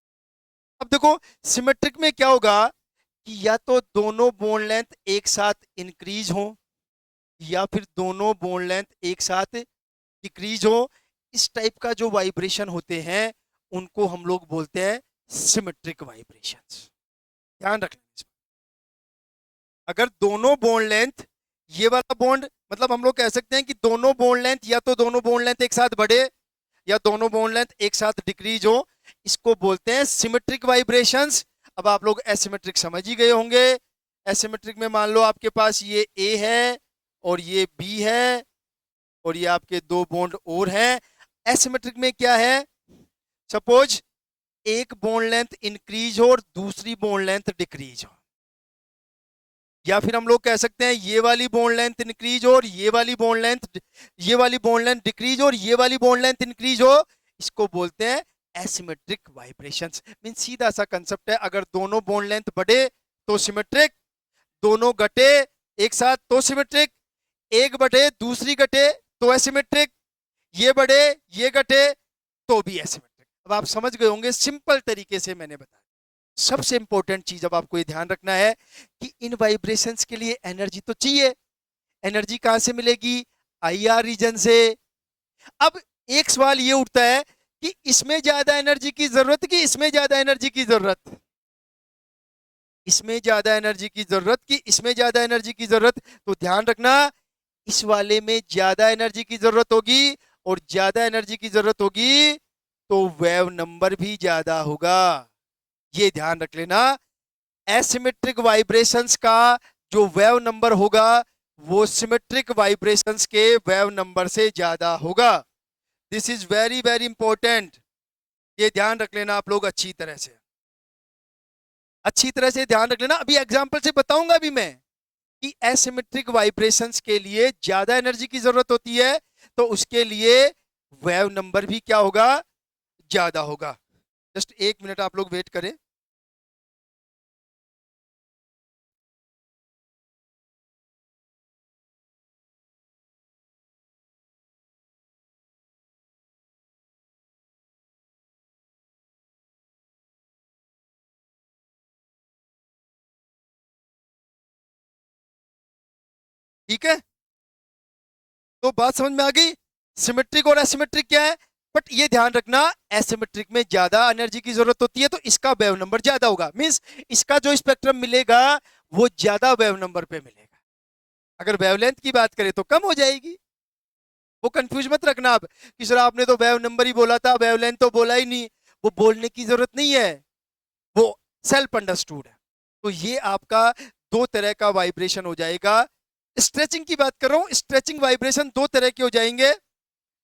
अब देखो सिमेट्रिक में क्या होगा कि या तो दोनों बॉन्ड लेंथ एक साथ इंक्रीज हो, या फिर दोनों बॉन्ड लेंथ एक साथ डिक्रीज हो। इस टाइप का जो वाइब्रेशन होते हैं उनको हम लोग बोलते हैं सिमेट्रिक वाइब्रेशंस। ध्यान रखना, अगर दोनों बॉन्ड लेंथ, ये वाला बॉन्ड, मतलब हम लोग कह सकते हैं कि दोनों बॉन्ड लेंथ, या तो दोनों बॉन्ड लेंथ एक साथ बढ़े या दोनों बॉन्ड लेंथ एक साथ डिक्रीज हो, इसको बोलते हैं सिमेट्रिक वाइब्रेशंस। अब आप लोग एसिमेट्रिक समझ ही गए होंगे। एसिमेट्रिक में मान लो आपके पास ये ए है और ये बी है और ये आपके 2 बॉन्ड और हैं। एसिमेट्रिक में क्या है, सपोज एक बॉन्ड लेंथ इंक्रीज हो और दूसरी बॉन्ड लेंथ डिक्रीज हो, या फिर हम लोग कह सकते हैं ये वाली बॉन्ड लेंथ इंक्रीज हो और ये वाली बॉन्ड लेंथ, ये वाली बॉन्ड लेंथ डिक्रीज हो और ये वाली बॉन्ड लेंथ इंक्रीज हो। इसको बोलते हैं एसिमेट्रिक वाइब्रेशंस। मीन सीधा सा कंसेप्ट है, अगर दोनों बॉन्ड लेंथ बढ़े तो सिमेट्रिक, दोनों घटे एक साथ तो सिमेट्रिक, एक बढ़े दूसरी घटे तो एसिमेट्रिक, ये बढ़े ये घटे तो भी एसिमेट्रिक। अब आप समझ गए होंगे, सिंपल तरीके से मैंने बताया। सबसे इंपॉर्टेंट चीज अब आपको ये ध्यान रखना है कि इन वाइब्रेशंस के लिए एनर्जी तो चाहिए। एनर्जी कहां से मिलेगी? आईआर रीजन से। अब एक सवाल ये उठता है कि इसमें ज्यादा एनर्जी की जरूरत कि इसमें ज्यादा एनर्जी की जरूरत? इसमें ज्यादा एनर्जी की जरूरत कि इसमें ज्यादा एनर्जी की जरूरत? तो ध्यान रखना, इस वाले में ज्यादा एनर्जी की जरूरत होगी, और ज्यादा एनर्जी की जरूरत होगी तो वेव नंबर भी ज्यादा होगा। ये ध्यान रख लेना, एसिमेट्रिक वाइब्रेशंस का जो वेव नंबर होगा वो सिमेट्रिक वाइब्रेशंस के वेव नंबर से ज्यादा होगा। This is very very important, ये ध्यान रख लेना आप लोग अच्छी तरह से, अच्छी तरह से ध्यान रख लेना। अभी एग्जांपल से बताऊंगा अभी मैं कि एसिमेट्रिक वाइब्रेशंस के लिए ज्यादा एनर्जी की जरूरत होती है, तो उसके लिए वेव नंबर भी क्या होगा? ज्यादा होगा। जस्ट एक मिनट आप लोग वेट करें। ठीक है, तो बात समझ में आ गई। सिमेट्रिक और एसिमेट्रिक क्या है? बट ये ध्यान रखना, एसिमेट्रिक में ज्यादा एनर्जी की जरूरत होती है तो इसका वेव नंबर ज्यादा होगा। मींस इसका जो स्पेक्ट्रम मिलेगा वो ज्यादा वेव नंबर पे मिलेगा। अगर वेवलेंथ की बात करें तो कम हो जाएगी। वो कंफ्यूज मत रखना आप कि सर आपने तो वेव नंबर ही बोला था, वेवलेंथ तो बोला ही नहीं। वो बोलने की जरूरत नहीं है, वो सेल्फ अंडरस्टूड है। तो ये आपका दो तरह का वाइब्रेशन हो जाएगा। स्ट्रेचिंग की बात कर रहा हूं, स्ट्रेचिंग वाइब्रेशन दो तरह के हो जाएंगे,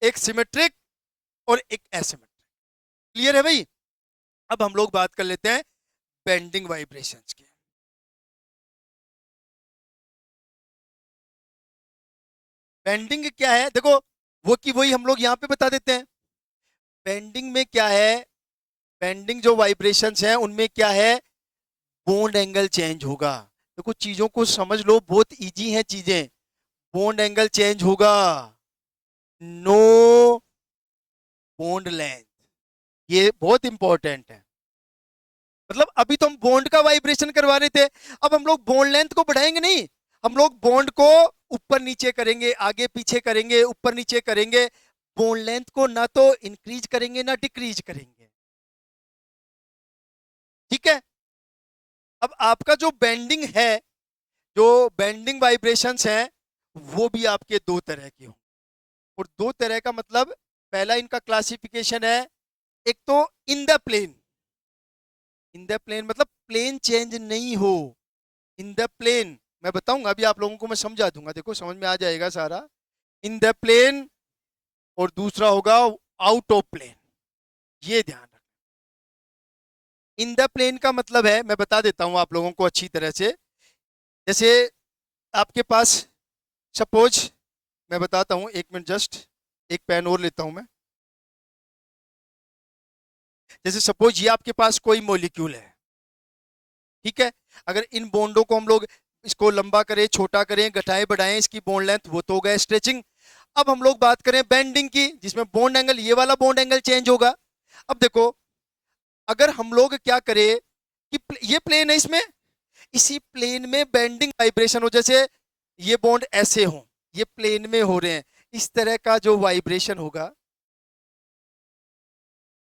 एक सिमेट्रिक और एक एसिमेट्रिक। क्लियर है भाई? अब हम लोग बात कर लेते हैं बेंडिंग वाइब्रेशंस की। बेंडिंग क्या है देखो, वो की वही हम लोग यहां पे बता देते हैं। बेंडिंग में क्या है? बेंडिंग जो वाइब्रेशंस हैं उनमें क्या है? बॉन्ड एंगल चेंज होगा। देखो चीजों को समझ लो, बहुत इजी है चीजें। बॉन्ड एंगल चेंज होगा, नो बॉन्ड लेंथ, ये बहुत इंपॉर्टेंट है। मतलब अभी तो हम बॉन्ड का वाइब्रेशन करवा रहे थे, अब हम लोग बॉन्ड लेंथ को बढ़ाएंगे नहीं, हम लोग बॉन्ड को ऊपर नीचे करेंगे, आगे पीछे करेंगे, ऊपर नीचे करेंगे। बॉन्ड लेंथ को ना तो इंक्रीज करेंगे ना डिक्रीज करेंगे। ठीक है, अब आपका जो बेंडिंग है, जो बेंडिंग वाइब्रेशंस हैं, वो भी आपके दो तरह के हों। और दो तरह का मतलब, पहला इनका क्लासिफिकेशन है, एक तो in the plane. In the plane मतलब प्लेन चेंज नहीं हो, इन द प्लेन। मैं बताऊंगा अभी आप लोगों को, मैं समझा दूंगा, देखो समझ में आ जाएगा सारा। इन द प्लेन, और दूसरा होगा आउट ऑफ प्लेन। ये ध्यान रखना। इन द प्लेन का मतलब है, मैं बता देता हूं आप लोगों को अच्छी तरह से। जैसे आपके पास, सपोज मैं बताता हूं, एक मिनट जस्ट, एक पेन और लेता हूं मैं। जैसे सपोज ये आपके पास कोई मॉलिक्यूल है, ठीक है। अगर इन बॉन्डों को हम लोग इसको लंबा करें, छोटा करें, घटाएं बढ़ाएं इसकी बॉन्ड लेंथ, वो तो हो गया स्ट्रेचिंग। अब हम लोग बात करें बेंडिंग की, जिसमें बॉन्ड एंगल, ये वाला बॉन्ड एंगल चेंज होगा। अब देखो, अगर हम लोग क्या करें कि ये प्लेन है, इसमें इसी प्लेन में बेंडिंग वाइब्रेशन हो, जैसे ये बॉन्ड ऐसे हो, ये प्लेन में हो रहे हैं, इस तरह का जो वाइब्रेशन होगा,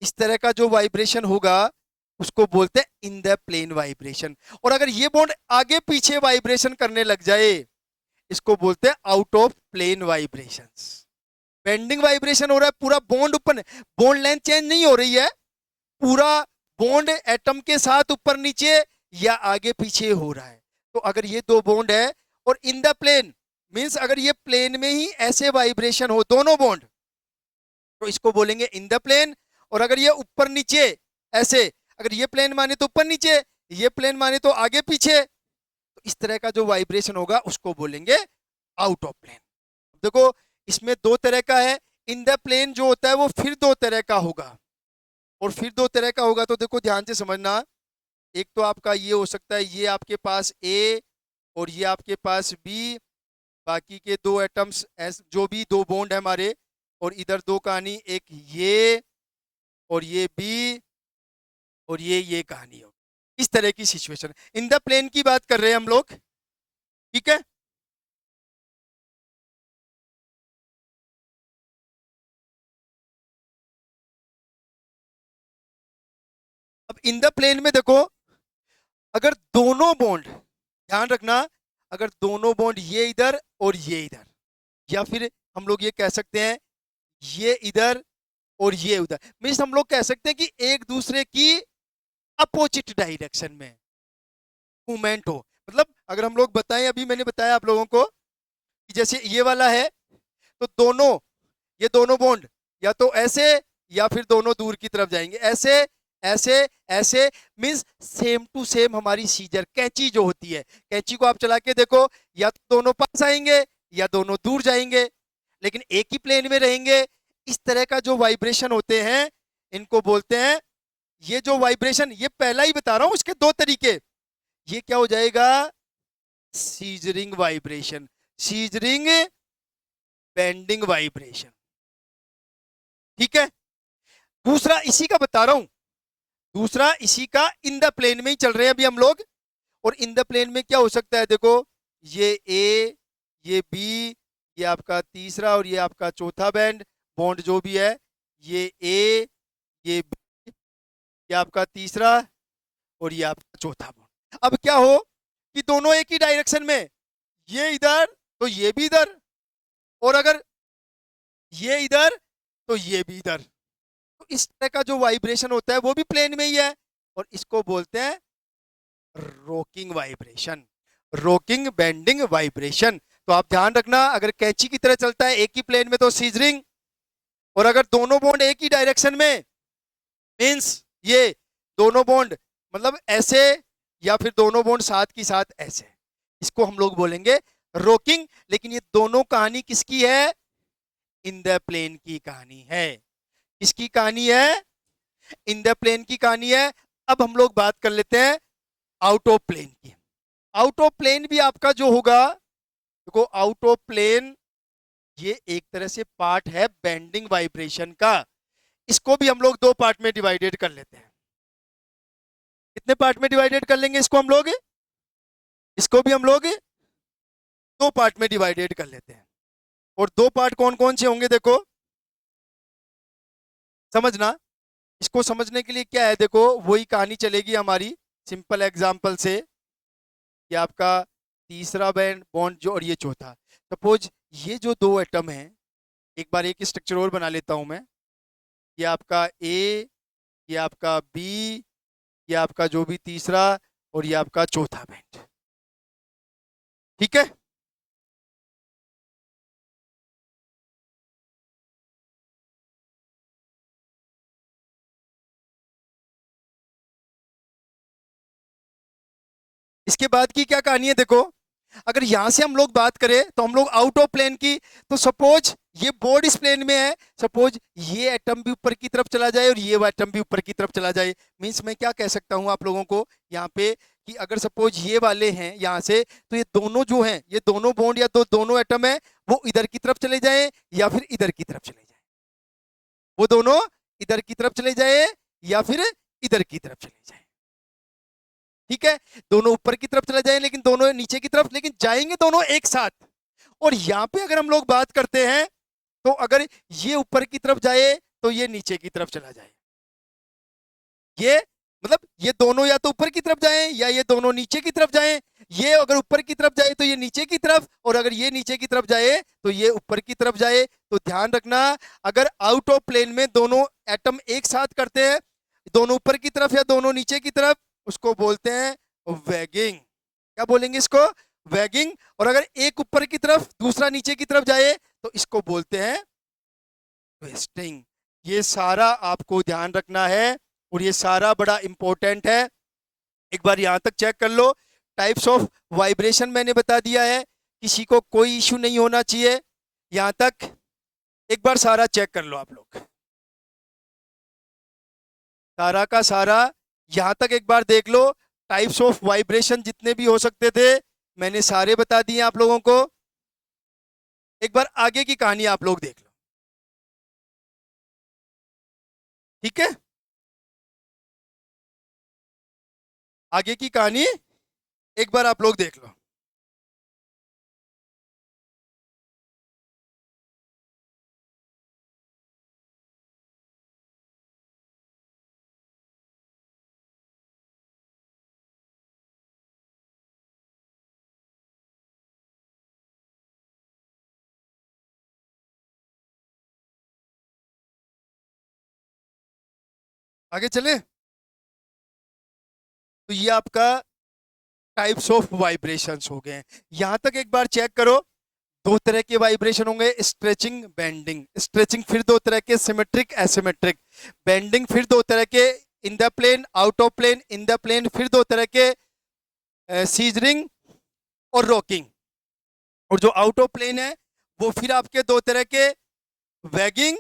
इस तरह का जो वाइब्रेशन होगा उसको बोलते हैं इन द प्लेन वाइब्रेशन। और अगर ये बॉन्ड आगे पीछे वाइब्रेशन करने लग जाए, इसको बोलते हैं out of plane vibrations. Bending vibration हो रहा है, पूरा बॉन्ड ऊपर, बॉन्ड लेंथ चेंज नहीं हो रही है, पूरा बॉन्ड एटम के साथ ऊपर नीचे या आगे पीछे हो रहा है। तो अगर ये दो बॉन्ड है और इन द प्लेन मींस अगर ये प्लेन में ही ऐसे वाइब्रेशन हो दोनों बॉन्ड, तो इसको बोलेंगे इन द प्लेन। और अगर ये ऊपर नीचे ऐसे, अगर ये प्लेन माने तो ऊपर नीचे, ये प्लेन माने तो आगे पीछे, तो इस तरह का जो वाइब्रेशन होगा उसको बोलेंगे आउट ऑफ प्लेन। देखो इसमें दो तरह का है, इन द प्लेन जो होता है वो फिर दो तरह का होगा, और फिर दो तरह का होगा तो देखो ध्यान से समझना। एक तो आपका ये हो सकता है, ये आपके पास ए और ये आपके पास बी, बाकी के दो एटम्स जो भी दो बॉन्ड है हमारे, और इधर दो कहानी, एक ये और ये बी और ये कहानी हो। इस तरह की सिचुएशन इन द प्लेन की बात कर रहे हैं हम लोग, ठीक है। अब इन द प्लेन में देखो, अगर दोनों बॉन्ड, ध्यान रखना, अगर दोनों बॉन्ड ये इधर और ये इधर, या फिर हम लोग ये कह सकते हैं ये इधर और ये उधर, मीन्स हम लोग कह सकते हैं कि एक दूसरे की अपोजिट डायरेक्शन में मूवमेंट हो। मतलब अगर हम लोग बताएं, अभी मैंने बताया आप लोगों को कि जैसे ये वाला है, तो दोनों, ये दोनों बॉन्ड या तो ऐसे या फिर दोनों दूर की तरफ जाएंगे, ऐसे ऐसे ऐसे, मीन्स सेम टू सेम हमारी सीजर कैंची जो होती है, कैंची को आप चला के देखो, या तो दोनों पास आएंगे या दोनों दूर जाएंगे, लेकिन एक ही प्लेन में रहेंगे। इस तरह का जो वाइब्रेशन होते हैं इनको बोलते हैं, ये जो वाइब्रेशन, ये पहला ही बता रहा हूं, उसके दो तरीके, ये क्या हो जाएगा, scissoring vibration, scissoring bending vibration, ठीक है। दूसरा इसी का बता रहा हूं, दूसरा इसी का इन द प्लेन में ही चल रहे हैं अभी हम लोग। और इन द प्लेन में क्या हो सकता है, देखो ये ए, ये बी, ये आपका तीसरा और ये आपका चौथा बैंड बॉन्ड जो भी है, ये ए, ये बी, ये आपका तीसरा और ये आपका चौथा बॉन्ड। अब क्या हो कि दोनों एक ही डायरेक्शन में, ये इधर तो ये भी इधर, और अगर ये इधर तो ये भी इधर, तो इस तरह का जो वाइब्रेशन होता है वो भी प्लेन में ही है, और इसको बोलते हैं rocking vibration, rocking bending vibration. तो आप ध्यान रखना, अगर कैंची की तरह चलता है एक ही प्लेन में तो सीजरिंग, और अगर दोनों बॉन्ड एक ही डायरेक्शन में, मीन्स ये दोनों बॉन्ड मतलब ऐसे, या फिर दोनों बॉन्ड साथ की साथ ऐसे, इसको हम लोग बोलेंगे रोकिंग। लेकिन ये दोनों कहानी किसकी है, इन द प्लेन की कहानी है। किसकी कहानी है, इन द प्लेन की कहानी है। अब हम लोग बात कर लेते हैं आउट ऑफ प्लेन की। आउट ऑफ प्लेन भी आपका जो होगा, देखो आउट ऑफ प्लेन ये एक तरह से पार्ट है बेंडिंग वाइब्रेशन का। इसको भी हम लोग दो पार्ट में डिवाइडेड कर लेते हैं। कितने पार्ट में डिवाइडेड कर लेंगे इसको हम लोग, इसको भी हम लोग दो पार्ट में डिवाइडेड कर लेते हैं। और दो पार्ट कौन कौन से होंगे, देखो समझना। इसको समझने के लिए क्या है, देखो वही कहानी चलेगी हमारी सिंपल एग्जांपल से, कि आपका तीसरा बैंड बॉन्ड जो और ये चौथा, सपोज ये जो दो एटम हैं, एक बार एक स्ट्रक्चर और बना लेता हूं मैं, ये आपका ए, ये आपका बी, ये आपका जो भी तीसरा और ये आपका चौथा बैंड, ठीक है। इसके बाद की क्या कहानी है, देखो अगर यहां से हम लोग बात करें तो हम लोग आउट ऑफ प्लेन की, तो सपोज ये बोर्ड इस प्लेन में है, सपोज ये एटम भी ऊपर की तरफ चला जाए और ये एटम भी ऊपर की तरफ चला जाए, मीन्स मैं क्या कह सकता हूं आप लोगों को यहाँ पे, कि अगर सपोज ये वाले हैं यहाँ से, तो ये दोनों जो हैं, ये दोनों बॉन्ड या दोनों एटम है, वो इधर की तरफ चले जाए या फिर इधर की तरफ चले जाए, वो दोनों इधर की तरफ चले जाए या फिर इधर की तरफ चले जाए, ठीक है। दोनों ऊपर की तरफ चले जाएं लेकिन दोनों नीचे की तरफ, लेकिन जाएंगे दोनों एक साथ। और यहां पे अगर हम लोग बात करते हैं, तो अगर ये ऊपर की तरफ जाए तो ये नीचे की तरफ चला जाए, ये मतलब ये दोनों या तो ऊपर की तरफ जाएं या ये दोनों नीचे की तरफ जाएं। ये अगर ऊपर की तरफ जाए तो ये नीचे की तरफ, और अगर ये नीचे की तरफ जाए तो ये ऊपर की तरफ जाए। तो ध्यान रखना, अगर आउट ऑफ प्लेन में दोनों एटम एक साथ करते हैं, दोनों ऊपर की तरफ या दोनों नीचे की तरफ, उसको बोलते हैं वैगिंग। क्या बोलेंगे इसको, वैगिंग। और अगर एक ऊपर की तरफ दूसरा नीचे की तरफ जाए तो इसको बोलते हैं ट्विस्टिंग। ये सारा आपको ध्यान रखना है और ये सारा बड़ा इंपॉर्टेंट है। एक बार यहां तक चेक कर लो, टाइप्स ऑफ वाइब्रेशन मैंने बता दिया है, किसी को कोई इश्यू नहीं होना चाहिए यहां तक। एक बार सारा चेक कर लो आप लोग, सारा का सारा यहां तक एक बार देख लो। टाइप्स ऑफ वाइब्रेशन जितने भी हो सकते थे मैंने सारे बता दिए आप लोगों को। एक बार आगे की कहानी आप लोग देख लो, ठीक है। आगे की कहानी एक बार आप लोग देख लो। आगे चले, तो ये आपका टाइप्स ऑफ वाइब्रेशंस हो गए हैं। यहां तक एक बार चेक करो, दो तरह के वाइब्रेशन होंगे, स्ट्रेचिंग बेंडिंग। स्ट्रेचिंग फिर दो तरह के, सिमेट्रिक एसिमेट्रिक। बेंडिंग फिर दो तरह के, in the plane out of plane. In the plane फिर दो तरह के, सीजरिंग और रॉकिंग। और जो आउट ऑफ प्लेन है वो फिर आपके दो तरह के, वैगिंग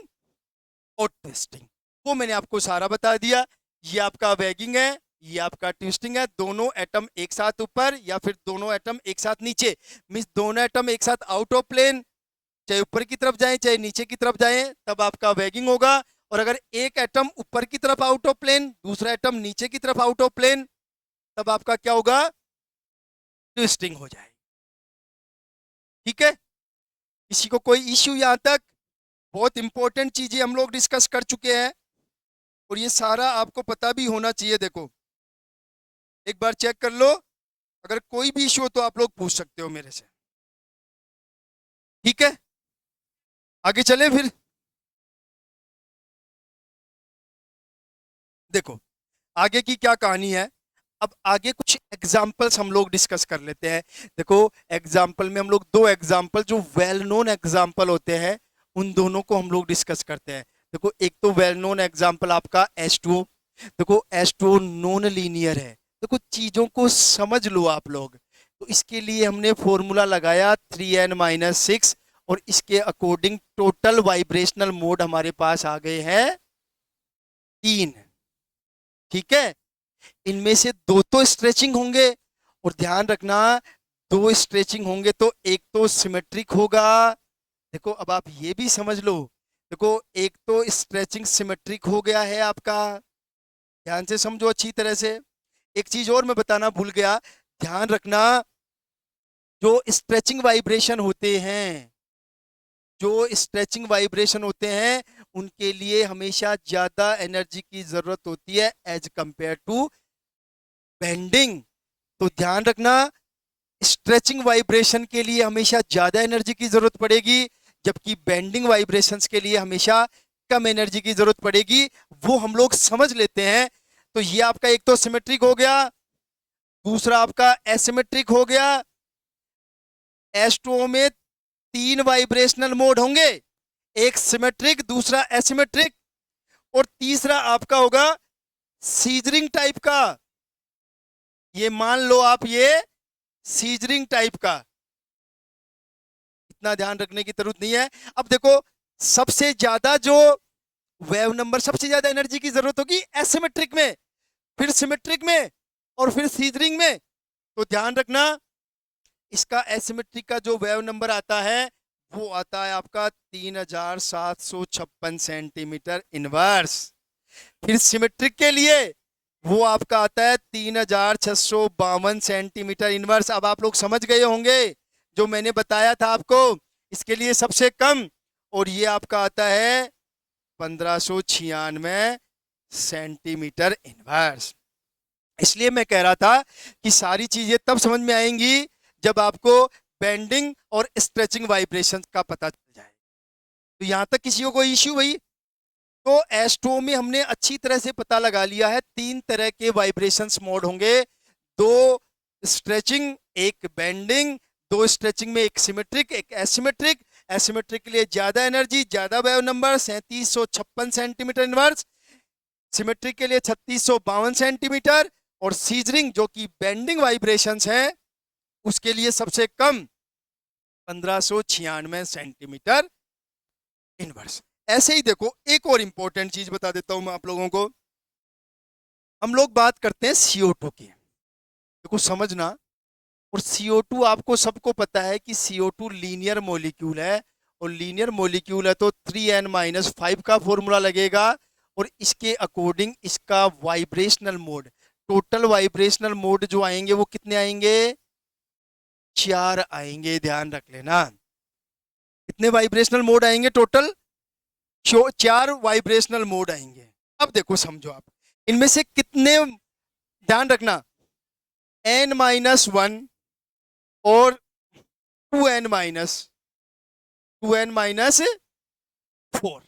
और ट्विस्टिंग। वो मैंने आपको सारा बता दिया। ये आपका वैगिंग है, ये आपका ट्विस्टिंग है। दोनों एटम एक साथ ऊपर या फिर दोनों एटम एक साथ नीचे, मीन्स दोनों एटम एक साथ आउट ऑफ प्लेन, चाहे ऊपर की तरफ जाएं चाहे नीचे की तरफ जाएं, तब आपका वैगिंग होगा। और अगर एक एटम ऊपर की तरफ आउट ऑफ प्लेन, दूसरा एटम नीचे की तरफ आउट ऑफ प्लेन, तब आपका क्या होगा, ट्विस्टिंग हो जाएगी। ठीक है, किसी को कोई इश्यू यहां तक? बहुत इंपॉर्टेंट चीजें हम लोग डिस्कस कर चुके हैं और ये सारा आपको पता भी होना चाहिए। देखो एक बार चेक कर लो, अगर कोई भी इश्यू हो तो आप लोग पूछ सकते हो मेरे से। ठीक है, आगे चले फिर। देखो आगे की क्या कहानी है। अब आगे कुछ एग्जाम्पल्स हम लोग डिस्कस कर लेते हैं। देखो एग्जाम्पल में हम लोग दो एग्जाम्पल जो वेल नोन एग्जाम्पल होते हैं उन दोनों को हम लोग डिस्कस करते हैं। देखो एक तो वेल नोन एग्जाम्पल आपका H2O। देखो H2O नॉन लीनियर है। देखो चीजों को समझ लो आप लोग। तो इसके लिए हमने फॉर्मूला लगाया 3n-6 और इसके अकॉर्डिंग टोटल वाइब्रेशनल मोड हमारे पास आ गए हैं 3। ठीक है, इनमें से दो तो स्ट्रेचिंग होंगे और ध्यान रखना दो स्ट्रेचिंग होंगे तो एक तो सिमेट्रिक होगा। देखो अब आप ये भी समझ लो, देखो एक तो स्ट्रेचिंग सिमेट्रिक हो गया है आपका, ध्यान से समझो अच्छी तरह से। एक चीज और मैं बताना भूल गया, ध्यान रखना जो स्ट्रेचिंग वाइब्रेशन होते हैं, जो स्ट्रेचिंग वाइब्रेशन होते हैं उनके लिए हमेशा ज्यादा एनर्जी की जरूरत होती है एज कंपेयर टू बेंडिंग। तो ध्यान रखना स्ट्रेचिंग वाइब्रेशन के लिए हमेशा ज्यादा एनर्जी की जरूरत पड़ेगी, जबकि बेंडिंग वाइब्रेशंस के लिए हमेशा कम एनर्जी की जरूरत पड़ेगी। वो हम लोग समझ लेते हैं। तो ये आपका एक तो सिमेट्रिक हो गया, दूसरा आपका एसिमेट्रिक हो गया। H2O में तीन वाइब्रेशनल मोड होंगे, एक सिमेट्रिक, दूसरा एसिमेट्रिक और तीसरा आपका होगा सीजरिंग टाइप का। ये मान लो आप ये सीजरिंग टाइप का, इतना ध्यान रखने की जरूरत नहीं है। अब देखो सबसे ज्यादा जो वेव नंबर, सबसे ज्यादा एनर्जी की जरूरत होगी एसिमेट्रिक में, फिर सिमेट्रिक में और फिर सीजरिंग में। तो ध्यान रखना इसका एसिमेट्रिक का जो वेव नंबर आता है वो आता है आपका 3756 सेंटीमीटर इनवर्स। फिर सिमेट्रिक के लिए वो आपका आता है 3652 सेंटीमीटर इनवर्स। अब आप लोग समझ गए होंगे जो मैंने बताया था आपको, इसके लिए सबसे कम, और ये आपका आता है 1596 सेंटीमीटर इनवर्स। इसलिए मैं कह रहा था कि सारी चीजें तब समझ में आएंगी जब आपको बेंडिंग और स्ट्रेचिंग वाइब्रेशन का पता चल जाए। तो यहां तक किसी को कोई इश्यू भाई? तो H2O में हमने अच्छी तरह से पता लगा लिया है तीन तरह के वाइब्रेशंस मोड होंगे, दो स्ट्रेचिंग एक बेंडिंग, दो स्ट्रेचिंग में एक सिमेट्रिक एक एसिमेट्रिक। एसिमेट्रिक के लिए ज्यादा एनर्जी ज्यादा wave number 3756 centimetre inverse, symmetric के लिए 3652 सेंटीमीटर, और सीजरिंग जो कि बेंडिंग वाइब्रेशंस हैं उसके लिए सबसे कम 1596 सेंटीमीटर इनवर्स। ऐसे ही देखो एक और इंपॉर्टेंट चीज बता देता हूं मैं आप लोगों को। हम लोग बात करते हैं CO2 की, देखो समझना। और CO2 आपको सबको पता है कि CO2 लीनियर मॉलिक्यूल है, और लीनियर मॉलिक्यूल है तो 3n-5 का फॉर्मूला लगेगा। और इसके अकॉर्डिंग इसका vibrational mode, total vibrational mode जो आएंगे वो कितने आएंगे? 4 आएंगे, ध्यान रख लेना। कितने वाइब्रेशनल मोड आएंगे टोटल? 4 वाइब्रेशनल मोड आएंगे। अब देखो समझो आप, इनमें से कितने, ध्यान रखना, n-1 और 2n-4।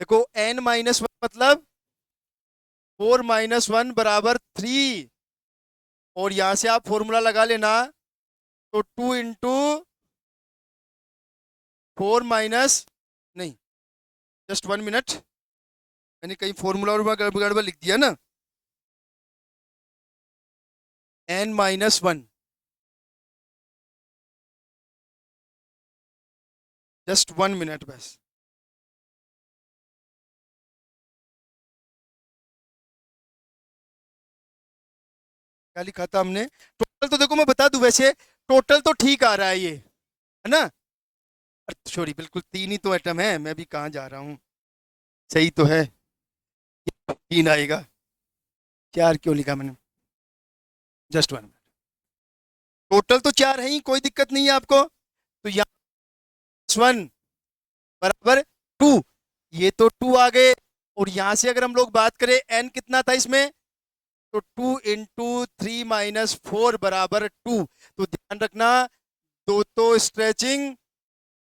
देखो n-1 मतलब 4-1 बराबर 3, और यहां से आप फॉर्मूला लगा लेना, तो 2 इंटू 4 माइनस, नहीं, जस्ट 1 मिनट, मैंने कहीं फॉर्मूला और गड़बड़ लिख दिया ना। n-1, जस्ट 1 मिनट बस। क्या लिखा था हमने? टोटल तो देखो मैं बता दूं, वैसे टोटल तो ठीक आ रहा है ये, है ना? सॉरी, बिल्कुल 3 ही तो एटम है, मैं भी कहाँ जा रहा हूँ, सही तो है, 3 आएगा। 4 क्यों लिखा मैंने? Just 1 minute. टोटल तो 4 है ही, कोई दिक्कत नहीं है आपको। तो यहाँ 1 बराबर 2, ये तो 2 आ गए। और यहां से अगर हम लोग बात करें n कितना था इसमें, तो 2 इंटू 3-4 बराबर 2। तो ध्यान रखना, दो तो स्ट्रेचिंग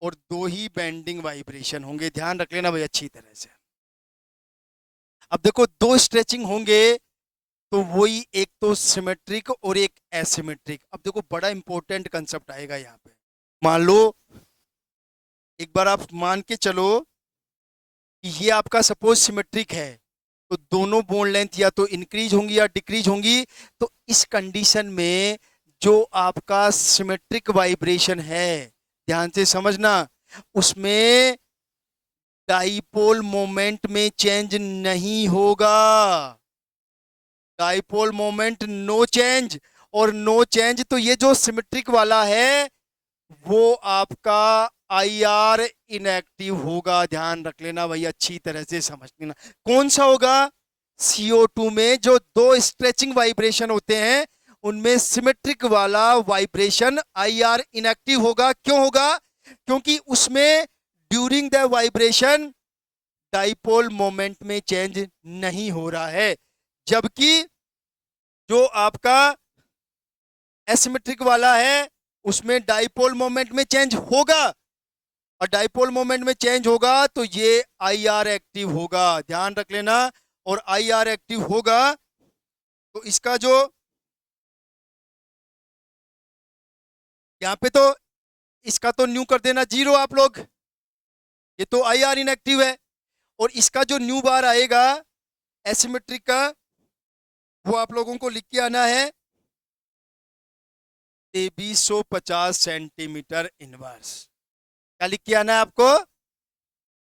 और 2 ही बेंडिंग वाइब्रेशन होंगे, ध्यान रख लेना भाई अच्छी तरह से। अब देखो 2 स्ट्रेचिंग होंगे तो वही, एक तो सिमेट्रिक और एक एसिमेट्रिक। अब देखो बड़ा इंपॉर्टेंट कंसेप्ट आएगा यहाँ पे। मान लो, एक बार आप मान के चलो कि ये आपका सपोज सिमेट्रिक है, तो दोनों बोन लेंथ या तो इंक्रीज होंगी या डिक्रीज होंगी। तो इस कंडीशन में जो आपका सिमेट्रिक वाइब्रेशन है, ध्यान से समझना, उसमें डाइपोल मोमेंट में चेंज नहीं होगा। डाइपोल मोमेंट नो चेंज, और नो चेंज, तो ये जो सिमेट्रिक वाला है वो आपका IR इनएक्टिव होगा, ध्यान रख लेना भाई अच्छी तरह से समझ लेना। कौन सा होगा? CO2 में जो 2 स्ट्रेचिंग वाइब्रेशन होते हैं उनमें सिमेट्रिक वाला वाइब्रेशन IR इनएक्टिव होगा। क्यों होगा? क्योंकि उसमें during the vibration dipole moment में चेंज नहीं हो रहा है, जबकि जो आपका एसिमेट्रिक वाला है उसमें डाइपोल मोमेंट में चेंज होगा, और डाइपोल मोमेंट में चेंज होगा तो ये IR एक्टिव होगा, ध्यान रख लेना। और IR एक्टिव होगा तो इसका जो, यहाँ पे तो इसका तो न्यू कर देना 0 आप लोग, ये तो IR इनएक्टिव है। और इसका जो न्यू बार आएगा एसिमेट्रिक का, वो आप लोगों को लिख के आना है 2350 सेंटीमीटर इनवर्स। क्या लिख के आना है आपको?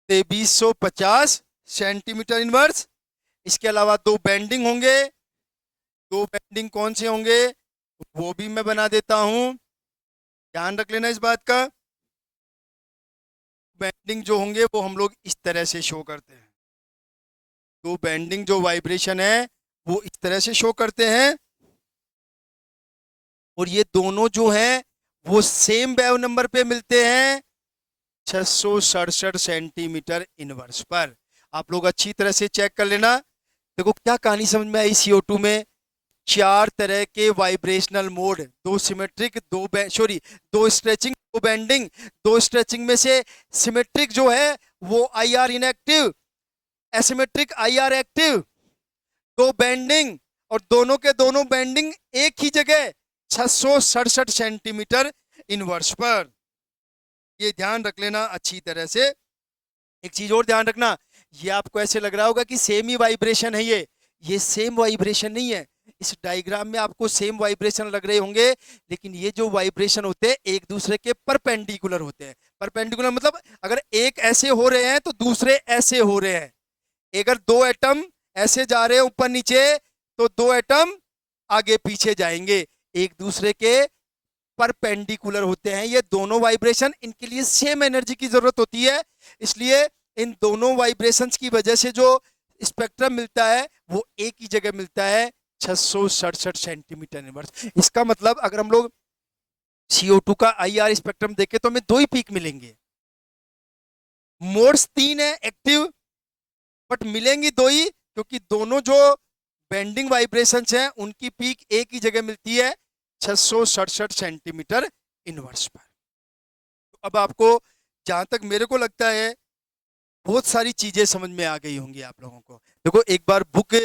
2350 सेंटीमीटर इनवर्स। इसके अलावा 2 बेंडिंग होंगे, 2 बेंडिंग कौन से होंगे वो भी मैं बना देता हूं, ध्यान रख लेना इस बात का। बेंडिंग जो होंगे वो हम लोग इस तरह से शो करते हैं, 2 बेंडिंग जो वाइब्रेशन है वो इस तरह से शो करते हैं। और ये दोनों जो हैं वो सेम वेव नंबर पे मिलते हैं 667 सेंटीमीटर इनवर्स पर। आप लोग अच्छी तरह से चेक कर लेना। देखो क्या कहानी समझ में आई, CO2 में 4 तरह के vibrational mode, 2 symmetric, 2 stretching, 2 bending. 2 stretching में से सिमेट्रिक जो है वो IR inactive, asymmetric IR active, 2 bending, और दोनों के दोनों बेंडिंग एक ही जगह 667 सेंटीमीटर इनवर्स पर। ये ध्यान रख लेना अच्छी तरह से। एक चीज और ध्यान रखना, ये आपको ऐसे लग रहा होगा कि सेम ही वाइब्रेशन है, ये सेम वाइब्रेशन नहीं है। इस डायग्राम में आपको सेम वाइब्रेशन लग रहे होंगे, लेकिन ये जो वाइब्रेशन होते हैं एक दूसरे के परपेंडिकुलर होते हैं। परपेंडिकुलर मतलब अगर एक ऐसे हो रहे हैं तो दूसरे ऐसे हो रहे हैं। अगर दो एटम ऐसे जा रहे हैं ऊपर नीचे, तो दो एटम आगे पीछे जाएंगे, एक दूसरे के परपेंडिकुलर होते हैं ये दोनों वाइब्रेशन। इनके लिए सेम एनर्जी की जरूरत होती है, इसलिए इन दोनों वाइब्रेशंस की वजह से जो स्पेक्ट्रम मिलता है वो एक ही जगह मिलता है, 667 सेंटीमीटर इनवर्स। इसका मतलब अगर हम लोग CO2 का IR स्पेक्ट्रम देखें तो हमें दो ही पीक मिलेंगे। मोड्स तीन है एक्टिव, बट मिलेंगी दो ही, क्योंकि दोनों जो बेंडिंग वाइब्रेशंस हैं उनकी पीक एक ही जगह मिलती है, 667 सेंटीमीटर इनवर्स पर। तो अब आपको जहां तक मेरे को लगता है बहुत सारी चीजें समझ में आ गई होंगी आप लोगों को। देखो एक बार बुक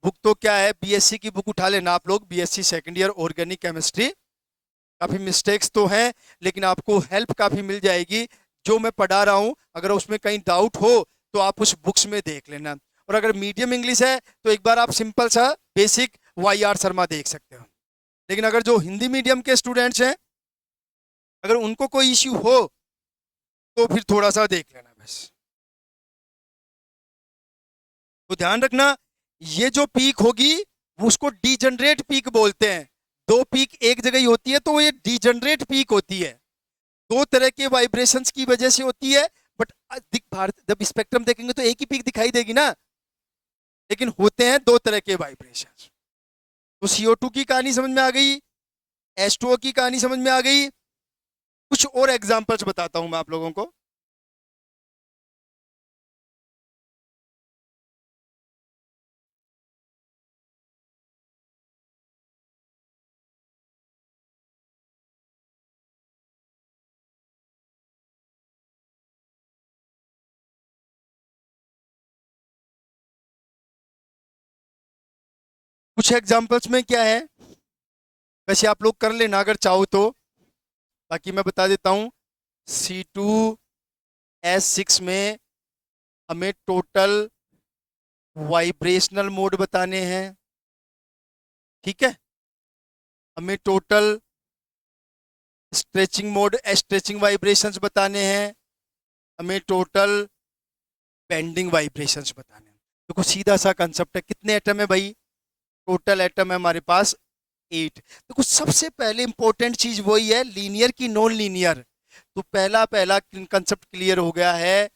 बुक तो क्या है, BSc की बुक उठा लेना आप लोग, BSc second year organic chemistry. काफी मिस्टेक्स तो हैं, लेकिन आपको हेल्प काफी मिल जाएगी जो मैं पढ़ा रहा हूं। अगर उसमें कहीं डाउट हो तो आप उस बुक्स में देख लेना। और अगर मीडियम इंग्लिश है तो एक बार आप सिंपल सा बेसिक YR शर्मा देख सकते हो। लेकिन अगर जो हिंदी मीडियम के स्टूडेंट्स हैं, अगर उनको कोई इश्यू हो तो फिर थोड़ा सा देख लेना बस। तो ध्यान रखना, ये जो पीक होगी उसको डीजनरेट पीक बोलते हैं। दो पीक एक जगह ही होती है तो ये डीजनरेट पीक होती है, दो तरह के वाइब्रेशंस की वजह से होती है। बट जब स्पेक्ट्रम देखेंगे तो एक ही पीक दिखाई देगी ना, लेकिन होते हैं दो तरह के वाइब्रेशंस। तो CO2 की कहानी समझ में आ गई, H2O की कहानी समझ में आ गई। कुछ और एग्जांपल्स बताता हूं मैं आप लोगों को। कुछ एग्जांपल्स में क्या है, वैसे आप लोग कर लेना अगर चाहो तो, बाकी मैं बता देता हूं। C2H6 में हमें टोटल वाइब्रेशनल मोड बताने हैं, ठीक है। हमें total stretching mode, stretching vibrations बताने हैं, हमें टोटल बेंडिंग वाइब्रेशंस बताने हैं। देखो सीधा सा कंसेप्ट है, कितने एटम है भाई, टोटल एटम है हमारे पास 8। देखो सबसे पहले इंपॉर्टेंट चीज वही है, लीनियर की नॉन लीनियर। तो पहला पहला कंसेप्ट क्लियर हो गया है,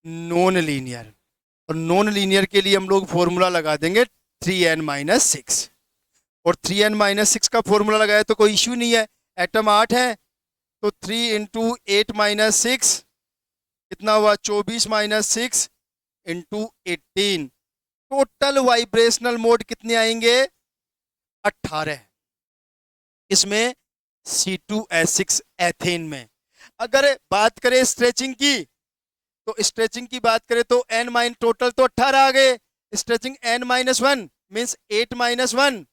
नॉन लीनियर। और नॉन लीनियर के लिए हम लोग फॉर्मूला लगा देंगे 3n-6। और 3n-6 का फॉर्मूला लगाया तो कोई इश्यू नहीं है, एटम 8 है तो 3 × 8 - 6 कितना हुआ, 24 - 6 × 18। टोटल वाइब्रेशनल मोड कितने आएंगे, 18। इसमें C2H6 एथेन में। अगर बात करें स्ट्रेचिंग की, तो स्ट्रेचिंग की बात करें तो टोटल तो 18 आ गए। Stretching n-1 means 8 - 1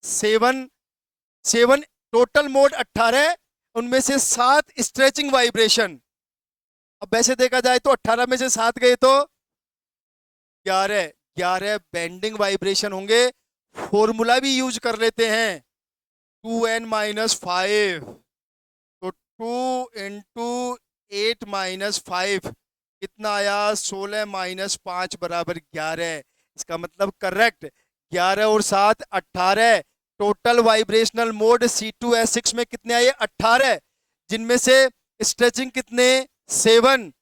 7। 7 total mode 18, उनमें से 7 स्ट्रेचिंग वाइब्रेशन। अब वैसे देखा जाए तो 18 में से 7 गए तो 11। 11 बेंडिंग वाइब्रेशन होंगे। फॉर्मूला भी यूज कर लेते हैं, 2n-5। तो 2 × 8 - 5 कितना आया, 16 - 5 = 11। इसका मतलब करेक्ट 11 और 7 18। टोटल वाइब्रेशनल मोड C2H6 में कितने आए, 18, जिनमें से स्ट्रेचिंग कितने, 7,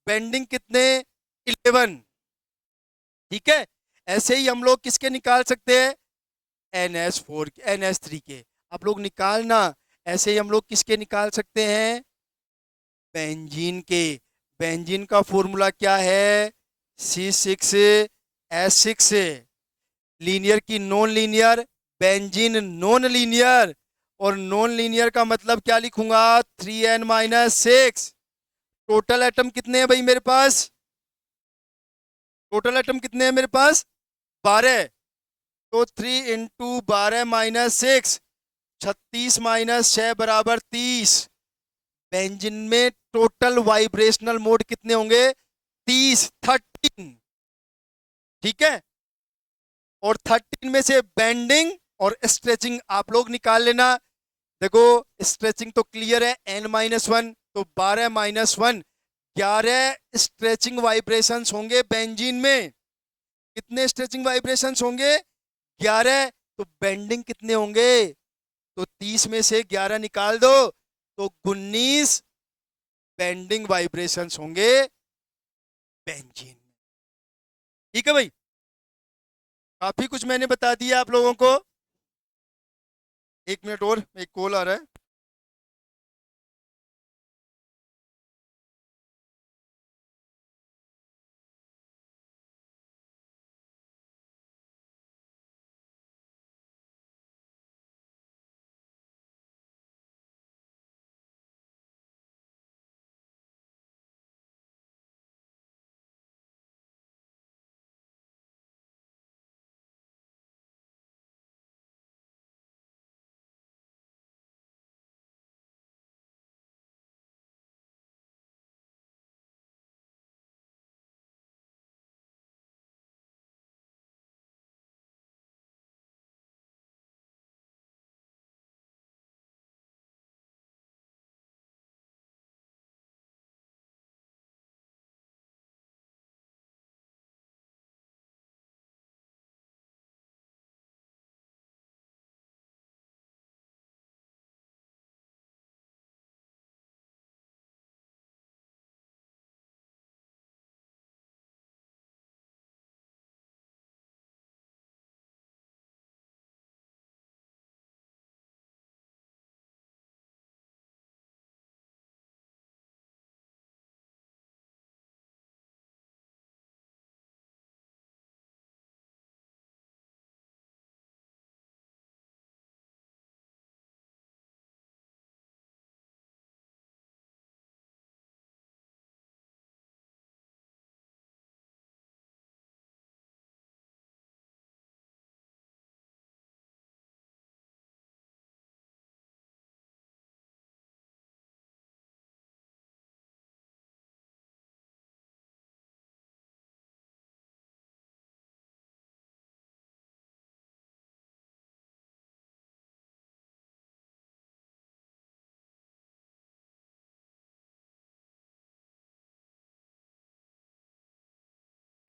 बेंडिंग कितने, 11। ठीक है। ऐसे ही हम लोग किसके निकाल सकते हैं, NH4 NH3 के आप लोग निकालना। ऐसे ही हम लोग किसके निकाल सकते हैं, बेंजीन के। बेंजीन का फॉर्मूला क्या है, C6H6। लीनियर की non linear, benzene non linear. और नॉन लीनियर का मतलब क्या लिखूंगा, 3n - 6। टोटल एटम कितने हैं भाई मेरे पास, टोटल एटम कितने हैं मेरे पास, 12। तो 3 × 12 - 6 36 - 6 = 30। बेंजीन में टोटल वाइब्रेशनल मोड कितने होंगे, 30 13। ठीक है। और 13 में से बेंडिंग और स्ट्रेचिंग आप लोग निकाल लेना। देखो स्ट्रेचिंग तो क्लियर है, n-1 तो 12-1 11 स्ट्रेचिंग वाइब्रेशंस होंगे बेंजीन में। कितने स्ट्रेचिंग वाइब्रेशंस होंगे? 11। तो बेंडिंग कितने होंगे? तो 30 में से 11 निकाल दो तो 19 बेंडिंग वाइब्रेशंस होंगे बेंजीन में। ठीक है भाई, काफी कुछ मैंने बता दिया आप लोगों को। 1 मिनट और, एक कॉल आ रहा है।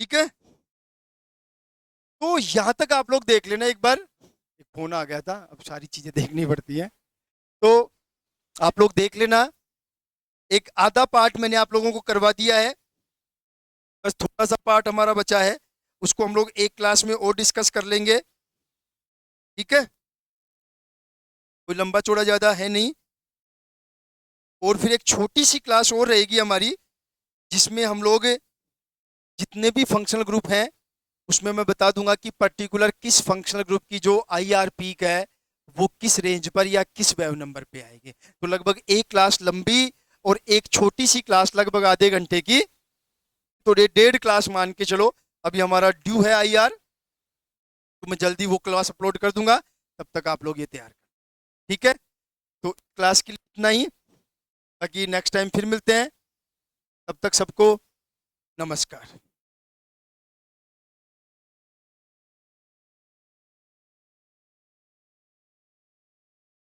ठीक है, तो यहां तक आप लोग देख लेना एक बार। एक फोन आ गया था, अब सारी चीजें देखनी पड़ती हैं। तो आप लोग देख लेना, एक आधा पार्ट मैंने आप लोगों को करवा दिया है, बस थोड़ा सा पार्ट हमारा बचा है, उसको हम लोग एक क्लास में और डिस्कस कर लेंगे। ठीक है, कोई लंबा चौड़ा ज्यादा है नहीं। और फिर एक छोटी सी क्लास और रहेगी हमारी, जिसमें हम लोग जितने भी फंक्शनल ग्रुप हैं उसमें मैं बता दूंगा कि पर्टिकुलर किस फंक्शनल ग्रुप की जो IR पीक है वो किस रेंज पर या किस वेव नंबर पे आएगी। तो लगभग एक क्लास लंबी और एक छोटी सी क्लास लगभग आधे घंटे की, तो 1.5 क्लास मान के चलो। अभी हमारा ड्यू है IR, तो मैं जल्दी वो क्लास अपलोड कर दूंगा, तब तक आप लोग ये तैयार कर। ठीक है, तो क्लास के लिए इतना ही, ताकि नेक्स्ट टाइम फिर मिलते हैं। तब तक सबको नमस्कार।